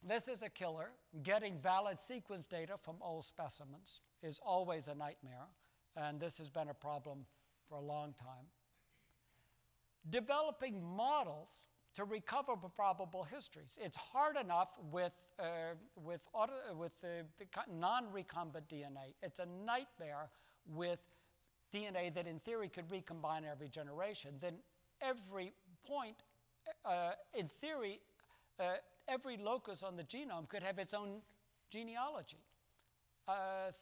This is a killer. Getting valid sequence data from old specimens is always a nightmare, and this has been a problem for a long time. Developing models to recover probable histories. It's hard enough with the non-recumbent DNA. It's a nightmare with DNA that in theory could recombine every generation. Then every point, in theory, every locus on the genome could have its own genealogy.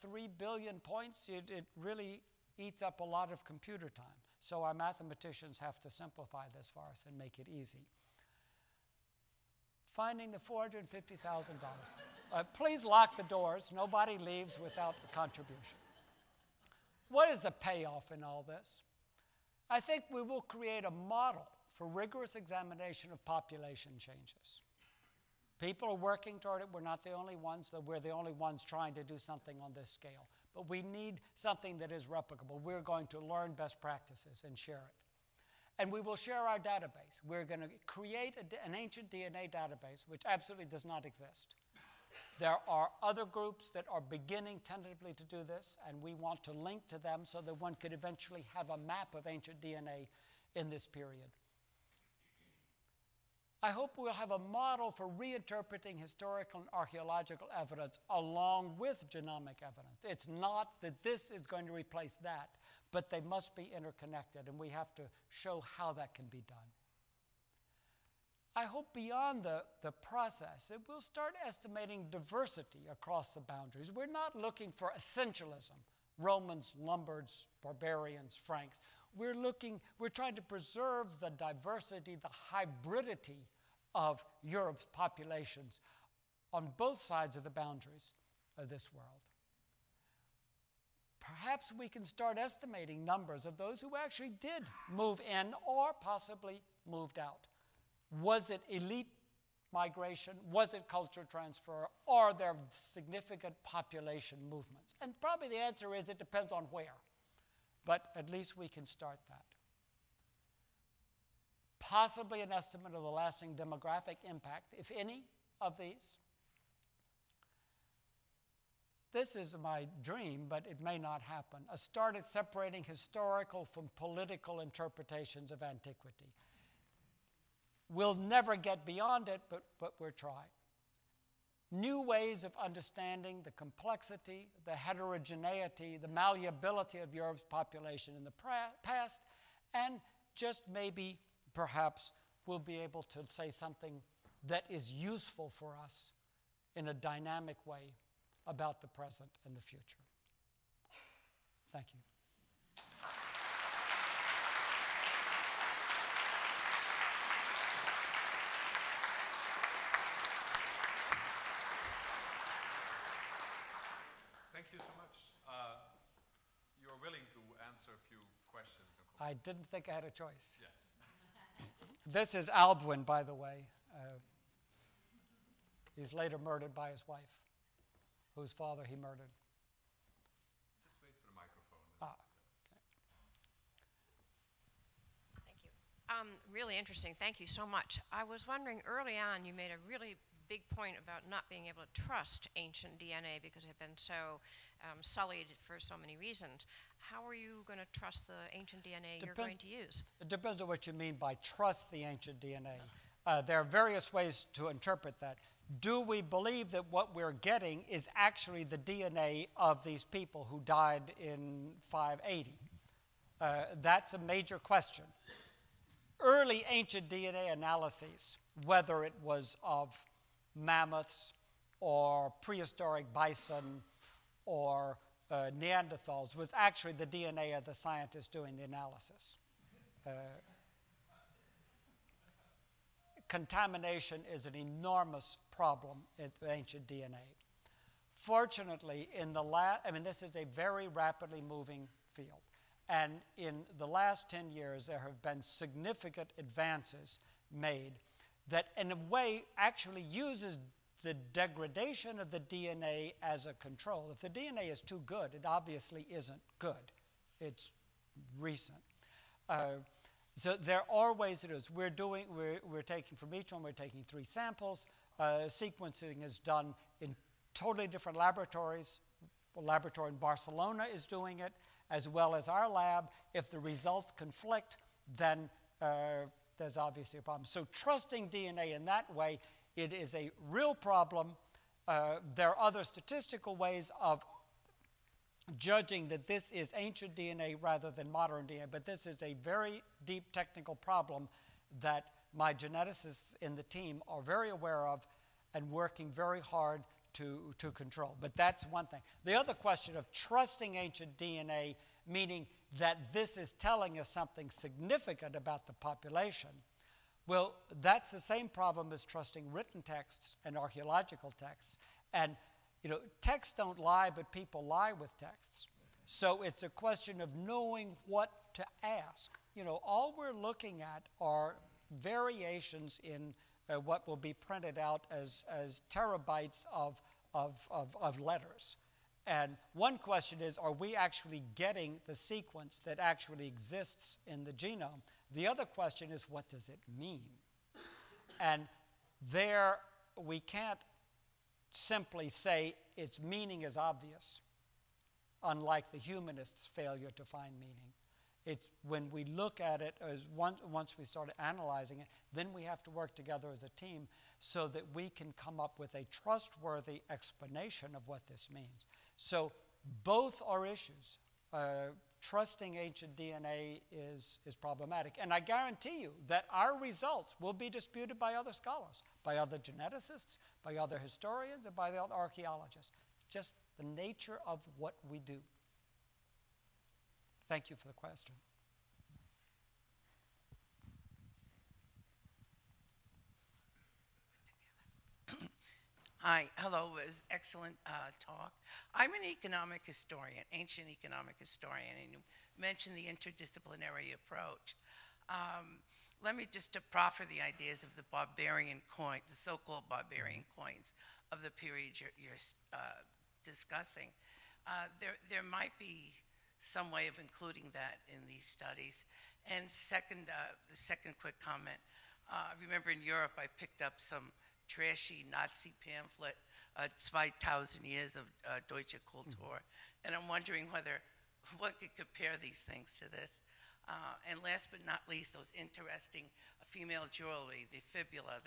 3 billion points, it really eats up a lot of computer time. So our mathematicians have to simplify this for us and make it easy. Finding the $450,000. Please lock the doors. Nobody leaves without a contribution. What is the payoff in all this? I think we will create a model for rigorous examination of population changes. People are working toward it. We're not the only ones, though we're the only ones trying to do something on this scale. But we need something that is replicable. We're going to learn best practices and share it. And we will share our database. We're going to create an ancient DNA database, which absolutely does not exist. There are other groups that are beginning tentatively to do this, and we want to link to them so that one could eventually have a map of ancient DNA in this period. I hope we'll have a model for reinterpreting historical and archaeological evidence along with genomic evidence. It's not that this is going to replace that, but they must be interconnected, and we have to show how that can be done. I hope beyond the process, it will start estimating diversity across the boundaries. We're not looking for essentialism, Romans, Lombards, barbarians, Franks. We're trying to preserve the diversity, the hybridity of Europe's populations on both sides of the boundaries of this world. Perhaps we can start estimating numbers of those who actually did move in or possibly moved out. Was it elite migration? Was it culture transfer? Or are there significant population movements? And probably the answer is it depends on where. But at least we can start that. Possibly an estimate of the lasting demographic impact, if any, of these. This is my dream, but it may not happen. A start at separating historical from political interpretations of antiquity. We'll never get beyond it, but we're trying. New ways of understanding the complexity, the heterogeneity, the malleability of Europe's population in the past, and just maybe, perhaps, we'll be able to say something that is useful for us in a dynamic way about the present and the future. Thank you. Thank you so much. You're willing to answer a few questions. I didn't think I had a choice. Yes. This is Albuin, by the way. He's later murdered by his wife, whose father he murdered. Just wait for the microphone. Okay. Thank you. Really interesting. Thank you so much. I was wondering, early on, you made a really big point about not being able to trust ancient DNA because it had been so sullied for so many reasons. How are you going to trust the ancient DNA you're going to use? It depends on what you mean by trust the ancient DNA. There are various ways to interpret that. Do we believe that what we're getting is actually the DNA of these people who died in 580? That's a major question. Early ancient DNA analyses, whether it was of mammoths or prehistoric bison or Neanderthals, was actually the DNA of the scientists doing the analysis. contamination is an enormous problem in ancient DNA. Fortunately, this is a very rapidly moving field. And in the last 10 years, there have been significant advances made that, in a way, actually uses the degradation of the DNA as a control. If the DNA is too good, it obviously isn't good. It's recent. So there are ways to do this. We're taking from each one, we're taking 3 samples. Sequencing is done in totally different laboratories. A laboratory in Barcelona is doing it, as well as our lab. If the results conflict, then there's obviously a problem. So trusting DNA in that way, it is a real problem. There are other statistical ways of judging that this is ancient DNA rather than modern DNA, but this is a very deep technical problem that my geneticists in the team are very aware of and working very hard to control. But that's one thing. The other question of trusting ancient DNA, meaning that this is telling us something significant about the population, well, that's the same problem as trusting written texts and archaeological texts. And texts don't lie, but people lie with texts. So it's a question of knowing what to ask. All we're looking at are variations in what will be printed out as terabytes of letters. And one question is, are we actually getting the sequence that actually exists in the genome? The other question is, what does it mean? And there we can't simply say its meaning is obvious, unlike the humanists' failure to find meaning. It's when we look at it, once we start analyzing it, then we have to work together as a team so that we can come up with a trustworthy explanation of what this means. So both are issues. Trusting ancient DNA is problematic. And I guarantee you that our results will be disputed by other scholars, by other geneticists, by other historians, and by the other archaeologists. Just the nature of what we do. Thank you for the question. Hi, hello, it was excellent talk. I'm an economic historian, ancient economic historian, and you mentioned the interdisciplinary approach. Let me just proffer the ideas of the barbarian coins, the so-called barbarian coins of the period you're discussing. There might be some way of including that in these studies. And the second quick comment, I remember in Europe I picked up some trashy Nazi pamphlet, 2000 years of Deutsche Kultur, and I'm wondering whether one could compare these things to this. And last but not least, those interesting female jewelry, the fibula,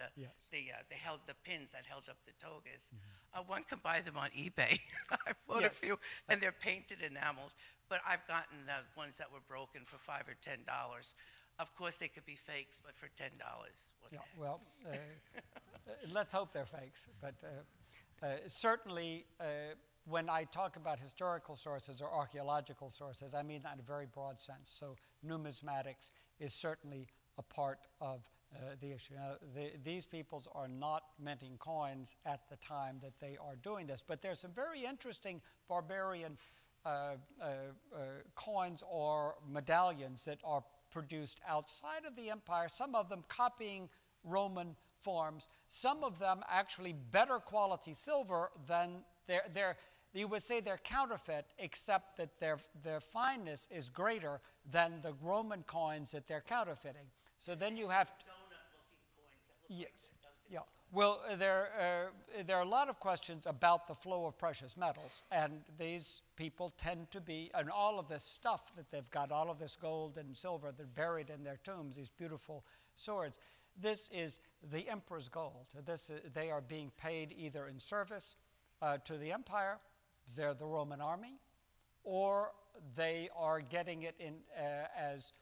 they held the pins that held up the togas. One can buy them on eBay. I bought a few, and they're painted enameled, but I've gotten the ones that were broken for $5 or $10. Of course, they could be fakes, but for $10. Well, let's hope they're fakes. But certainly, when I talk about historical sources or archaeological sources, I mean that in a very broad sense. So numismatics is certainly a part of the issue. Now, these peoples are not minting coins at the time that they are doing this, but there's some very interesting barbarian coins or medallions that are produced outside of the empire, some of them copying Roman forms, some of them actually better quality silver than you would say they're counterfeit, except that their fineness is greater than the Roman coins that they're counterfeiting. So then you have donut-looking coins that look like yeah. Well, there are a lot of questions about the flow of precious metals, and these people tend to be, and all of this stuff that they've got, all of this gold and silver, they're buried in their tombs, these beautiful swords. This is the emperor's gold. They are being paid either in service to the empire, they're the Roman army, or they are getting it in as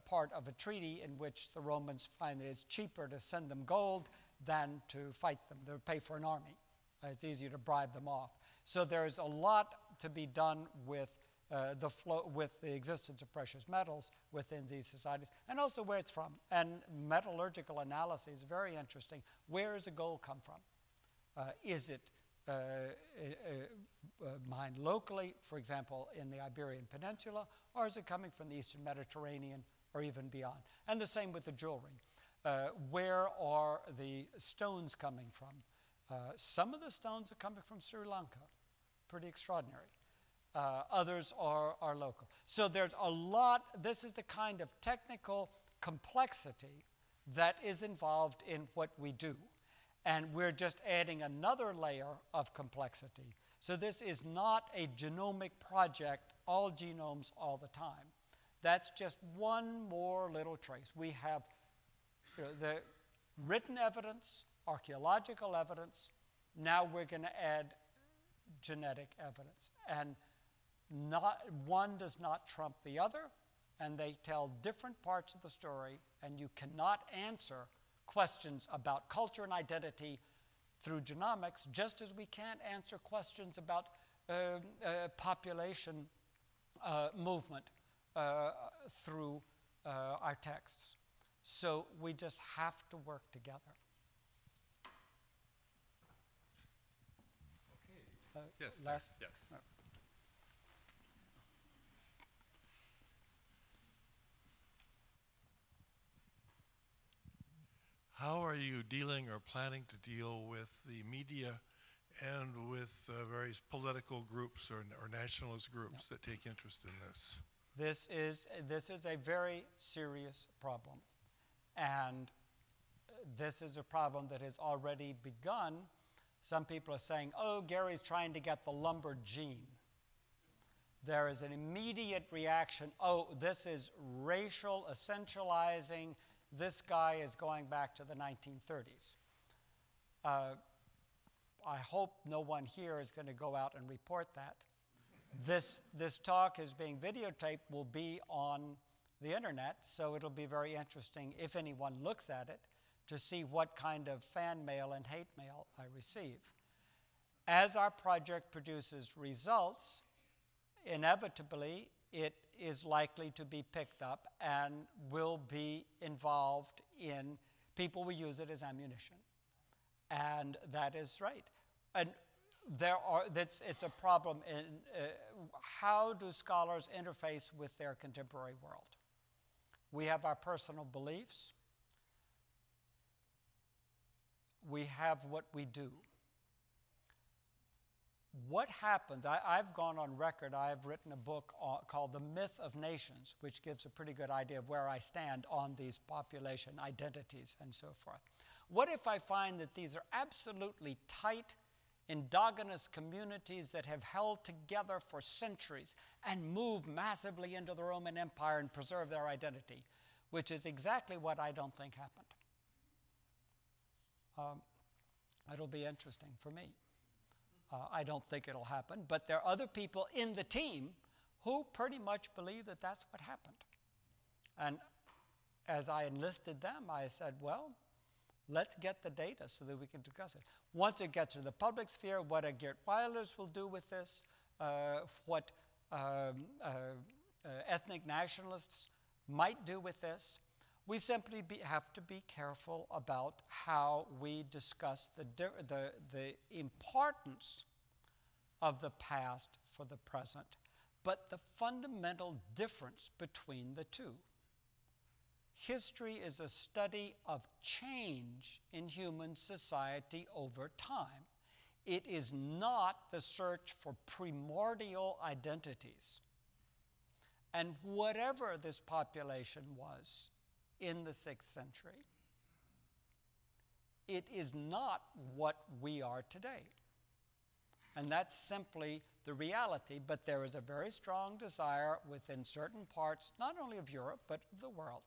part of a treaty in which the Romans find that it's cheaper to send them gold than to fight them. They pay for an army. It's easier to bribe them off. So there's a lot to be done with the flow with the existence of precious metals within these societies, and also where it's from. And metallurgical analysis is very interesting. Where does the gold come from? Is it mined locally, for example, in the Iberian Peninsula, or is it coming from the Eastern Mediterranean or even beyond? And the same with the jewelry. Where are the stones coming from? Some of the stones are coming from Sri Lanka. Pretty extraordinary. Others are local. So there's a lot. This is the kind of technical complexity that is involved in what we do. And we're just adding another layer of complexity. So this is not a genomic project, all genomes all the time. That's just one more little trace. We have the written evidence, archaeological evidence. Now we're going to add genetic evidence. And one does not trump the other, and they tell different parts of the story, and you cannot answer questions about culture and identity through genomics, just as we can't answer questions about population movement through our texts. So we just have to work together. Okay. Yes. Last. Yes. How are you dealing or planning to deal with the media and with various political groups or nationalist groups that take interest in this? This is a very serious problem. And this is a problem that has already begun. Some people are saying, oh, Gary's trying to get the lumber gene. There is an immediate reaction, oh, this is racial essentializing. This guy is going back to the 1930s. I hope no one here is going to go out and report that. This talk is being videotaped, will be on the internet, so it'll be very interesting if anyone looks at it to see what kind of fan mail and hate mail I receive. As our project produces results, inevitably it is likely to be picked up and will be involved in, people will use it as ammunition. And that is right. And it's a problem in how do scholars interface with their contemporary world? We have our personal beliefs. We have what we do. What happens, I've gone on record, I've written a book called The Myth of Nations, which gives a pretty good idea of where I stand on these population identities and so forth. What if I find that these are absolutely tight, endogenous communities that have held together for centuries and moved massively into the Roman Empire and preserved their identity, which is exactly what I don't think happened. It'll be interesting for me. I don't think it'll happen, but there are other people in the team who pretty much believe that that's what happened. And as I enlisted them, I said, well, let's get the data so that we can discuss it. Once it gets to the public sphere, what Geert Wilders will do with this, what ethnic nationalists might do with this, we simply have to be careful about how we discuss the importance of the past for the present, but the fundamental difference between the two. History is a study of change in human society over time. It is not the search for primordial identities. And whatever this population was in the 6th century, it is not what we are today. And that's simply the reality, but there is a very strong desire within certain parts, not only of Europe, but of the world,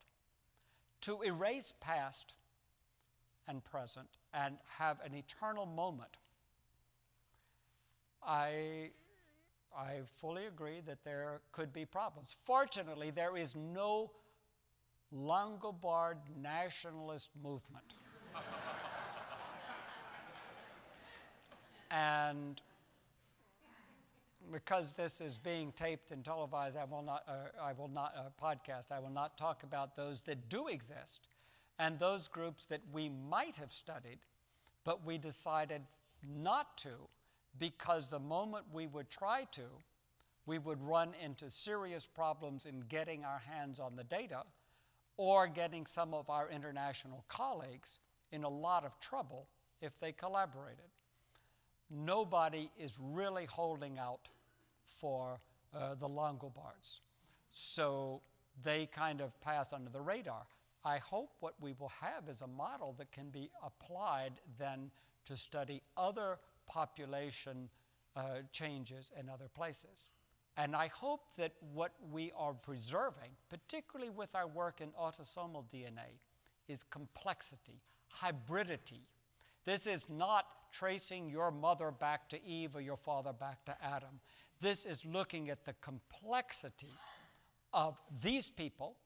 to erase past and present and have an eternal moment. I fully agree that there could be problems. Fortunately, there is no Longobards nationalist movement. And because this is being taped and televised, I will not podcast. I will not talk about those that do exist and those groups that we might have studied, but we decided not to, because the moment we would try to, we would run into serious problems in getting our hands on the data or getting some of our international colleagues in a lot of trouble if they collaborated. Nobody is really holding out for the Longobards, so they kind of pass under the radar. I hope what we will have is a model that can be applied then to study other population changes in other places. And I hope that what we are preserving, particularly with our work in autosomal DNA, is complexity, hybridity. This is not tracing your mother back to Eve or your father back to Adam. This is looking at the complexity of these people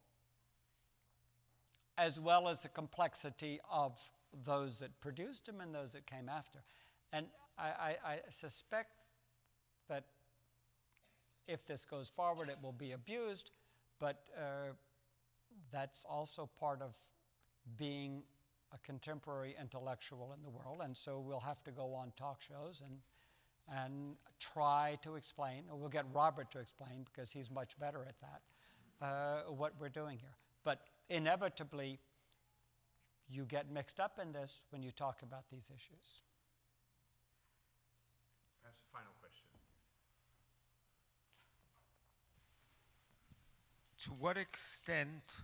as well as the complexity of those that produced them and those that came after. And I suspect that if this goes forward, it will be abused, but that's also part of being a contemporary intellectual in the world, and so we'll have to go on talk shows and try to explain, or we'll get Robert to explain, because he's much better at that, what we're doing here. But inevitably, you get mixed up in this when you talk about these issues. Perhaps a final question. To what extent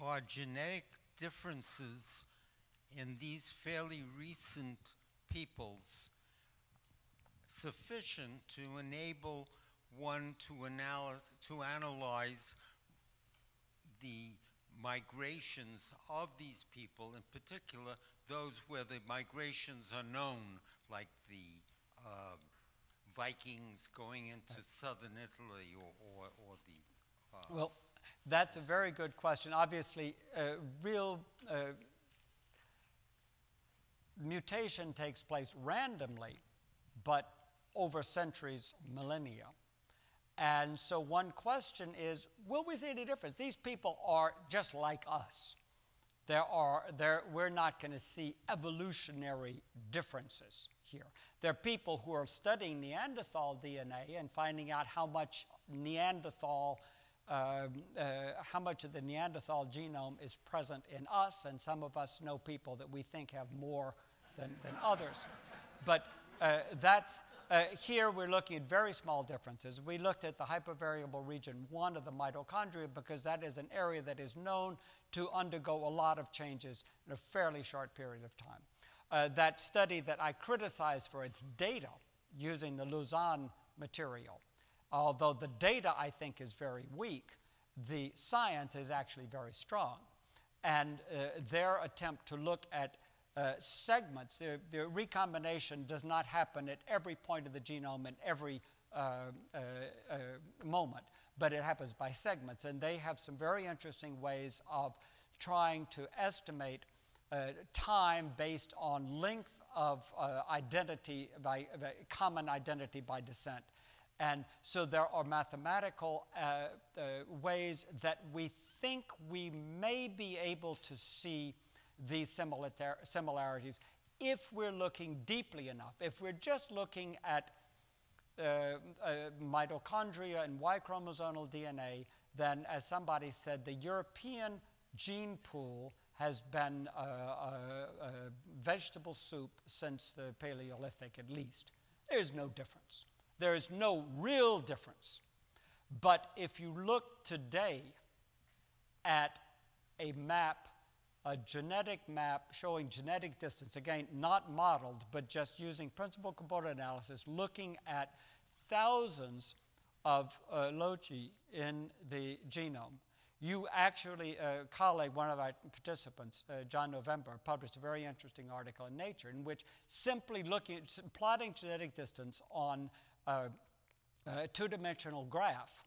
are genetic differences in these fairly recent peoples sufficient to enable one to analyze the migrations of these people, in particular those where the migrations are known, like the Vikings going into southern Italy or the... Well, that's a very good question. Obviously, real mutation takes place randomly, but over centuries, millennia. And so one question is, will we see any difference? These people are just like us. We're not going to see evolutionary differences here. There are people who are studying Neanderthal DNA and finding out how much how much of the Neanderthal genome is present in us, and some of us know people that we think have more than others. But here we're looking at very small differences. We looked at the hypervariable region 1 of the mitochondria because that is an area that is known to undergo a lot of changes in a fairly short period of time. That study that I criticized for its data using the Lausanne material, although the data I think is very weak, the science is actually very strong. And their attempt to look at segments, the recombination does not happen at every point of the genome in every moment, but it happens by segments. And they have some very interesting ways of trying to estimate time based on length of identity, by common identity by descent. And so there are mathematical ways that we think we may be able to see these similarities if we're looking deeply enough. If we're just looking at mitochondria and Y chromosomal DNA, then, as somebody said, the European gene pool has been vegetable soup since the Paleolithic, at least. There's no difference. There is no real difference. But if you look today at a map, a genetic map showing genetic distance, again, not modeled, but just using principal component analysis, looking at thousands of loci in the genome, you actually, a colleague, one of our participants, John November, published a very interesting article in Nature in which simply plotting genetic distance on a two-dimensional graph,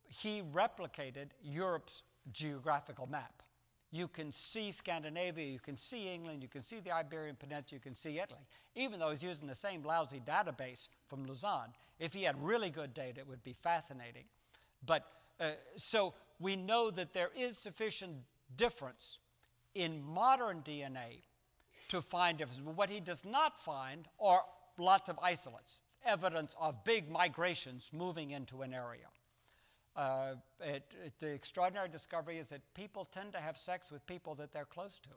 he replicated Europe's geographical map. you can see Scandinavia, you can see England, you can see the Iberian Peninsula, you can see Italy, even though he's using the same lousy database from Lausanne. If he had really good data, it would be fascinating. But so we know that there is sufficient difference in modern DNA to find difference. But what he does not find are lots of isolates, evidence of big migrations moving into an area. The extraordinary discovery is that people tend to have sex with people that they're close to.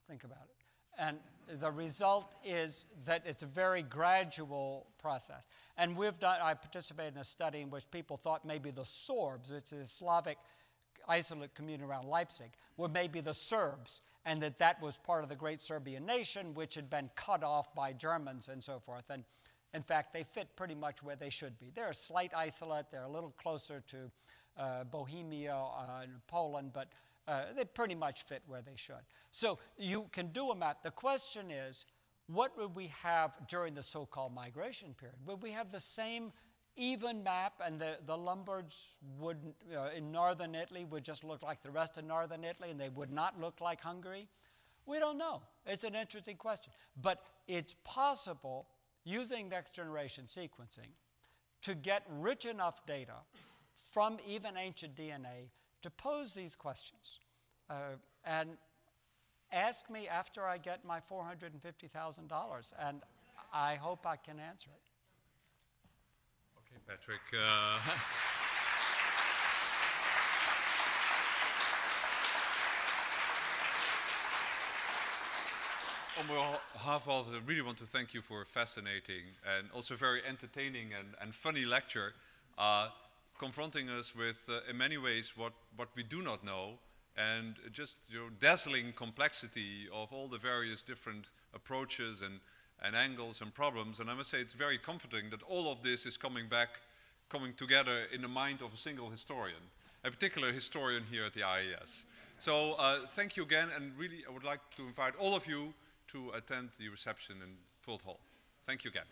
Think about it. And the result is that it's a very gradual process. And I participated in a study in which people thought maybe the Sorbs, which is a Slavic isolate community around Leipzig, were maybe the Serbs, and that was part of the great Serbian nation, which had been cut off by Germans and so forth. And in fact, they fit pretty much where they should be. They're a slight isolate. They're a little closer to Bohemia and Poland, but they pretty much fit where they should. So you can do a map. The question is, what would we have during the so-called migration period? Would we have the same even map, and the Lombards would, in northern Italy would just look like the rest of northern Italy, and they would not look like Hungary? We don't know. It's an interesting question. But it's possible, using next-generation sequencing, to get rich enough data from even ancient DNA to pose these questions. And ask me after I get my $450,000, and I hope I can answer it. Okay, Patrick. On behalf of, I really want to thank you for a fascinating and also very entertaining and funny lecture, confronting us with, in many ways, what we do not know, and just dazzling complexity of all the various different approaches and angles and problems. And I must say it's very comforting that all of this is coming together in the mind of a single historian, a particular historian here at the IAS. So thank you again, and really I would like to invite all of you to attend the reception in Fuld Hall. Thank you again.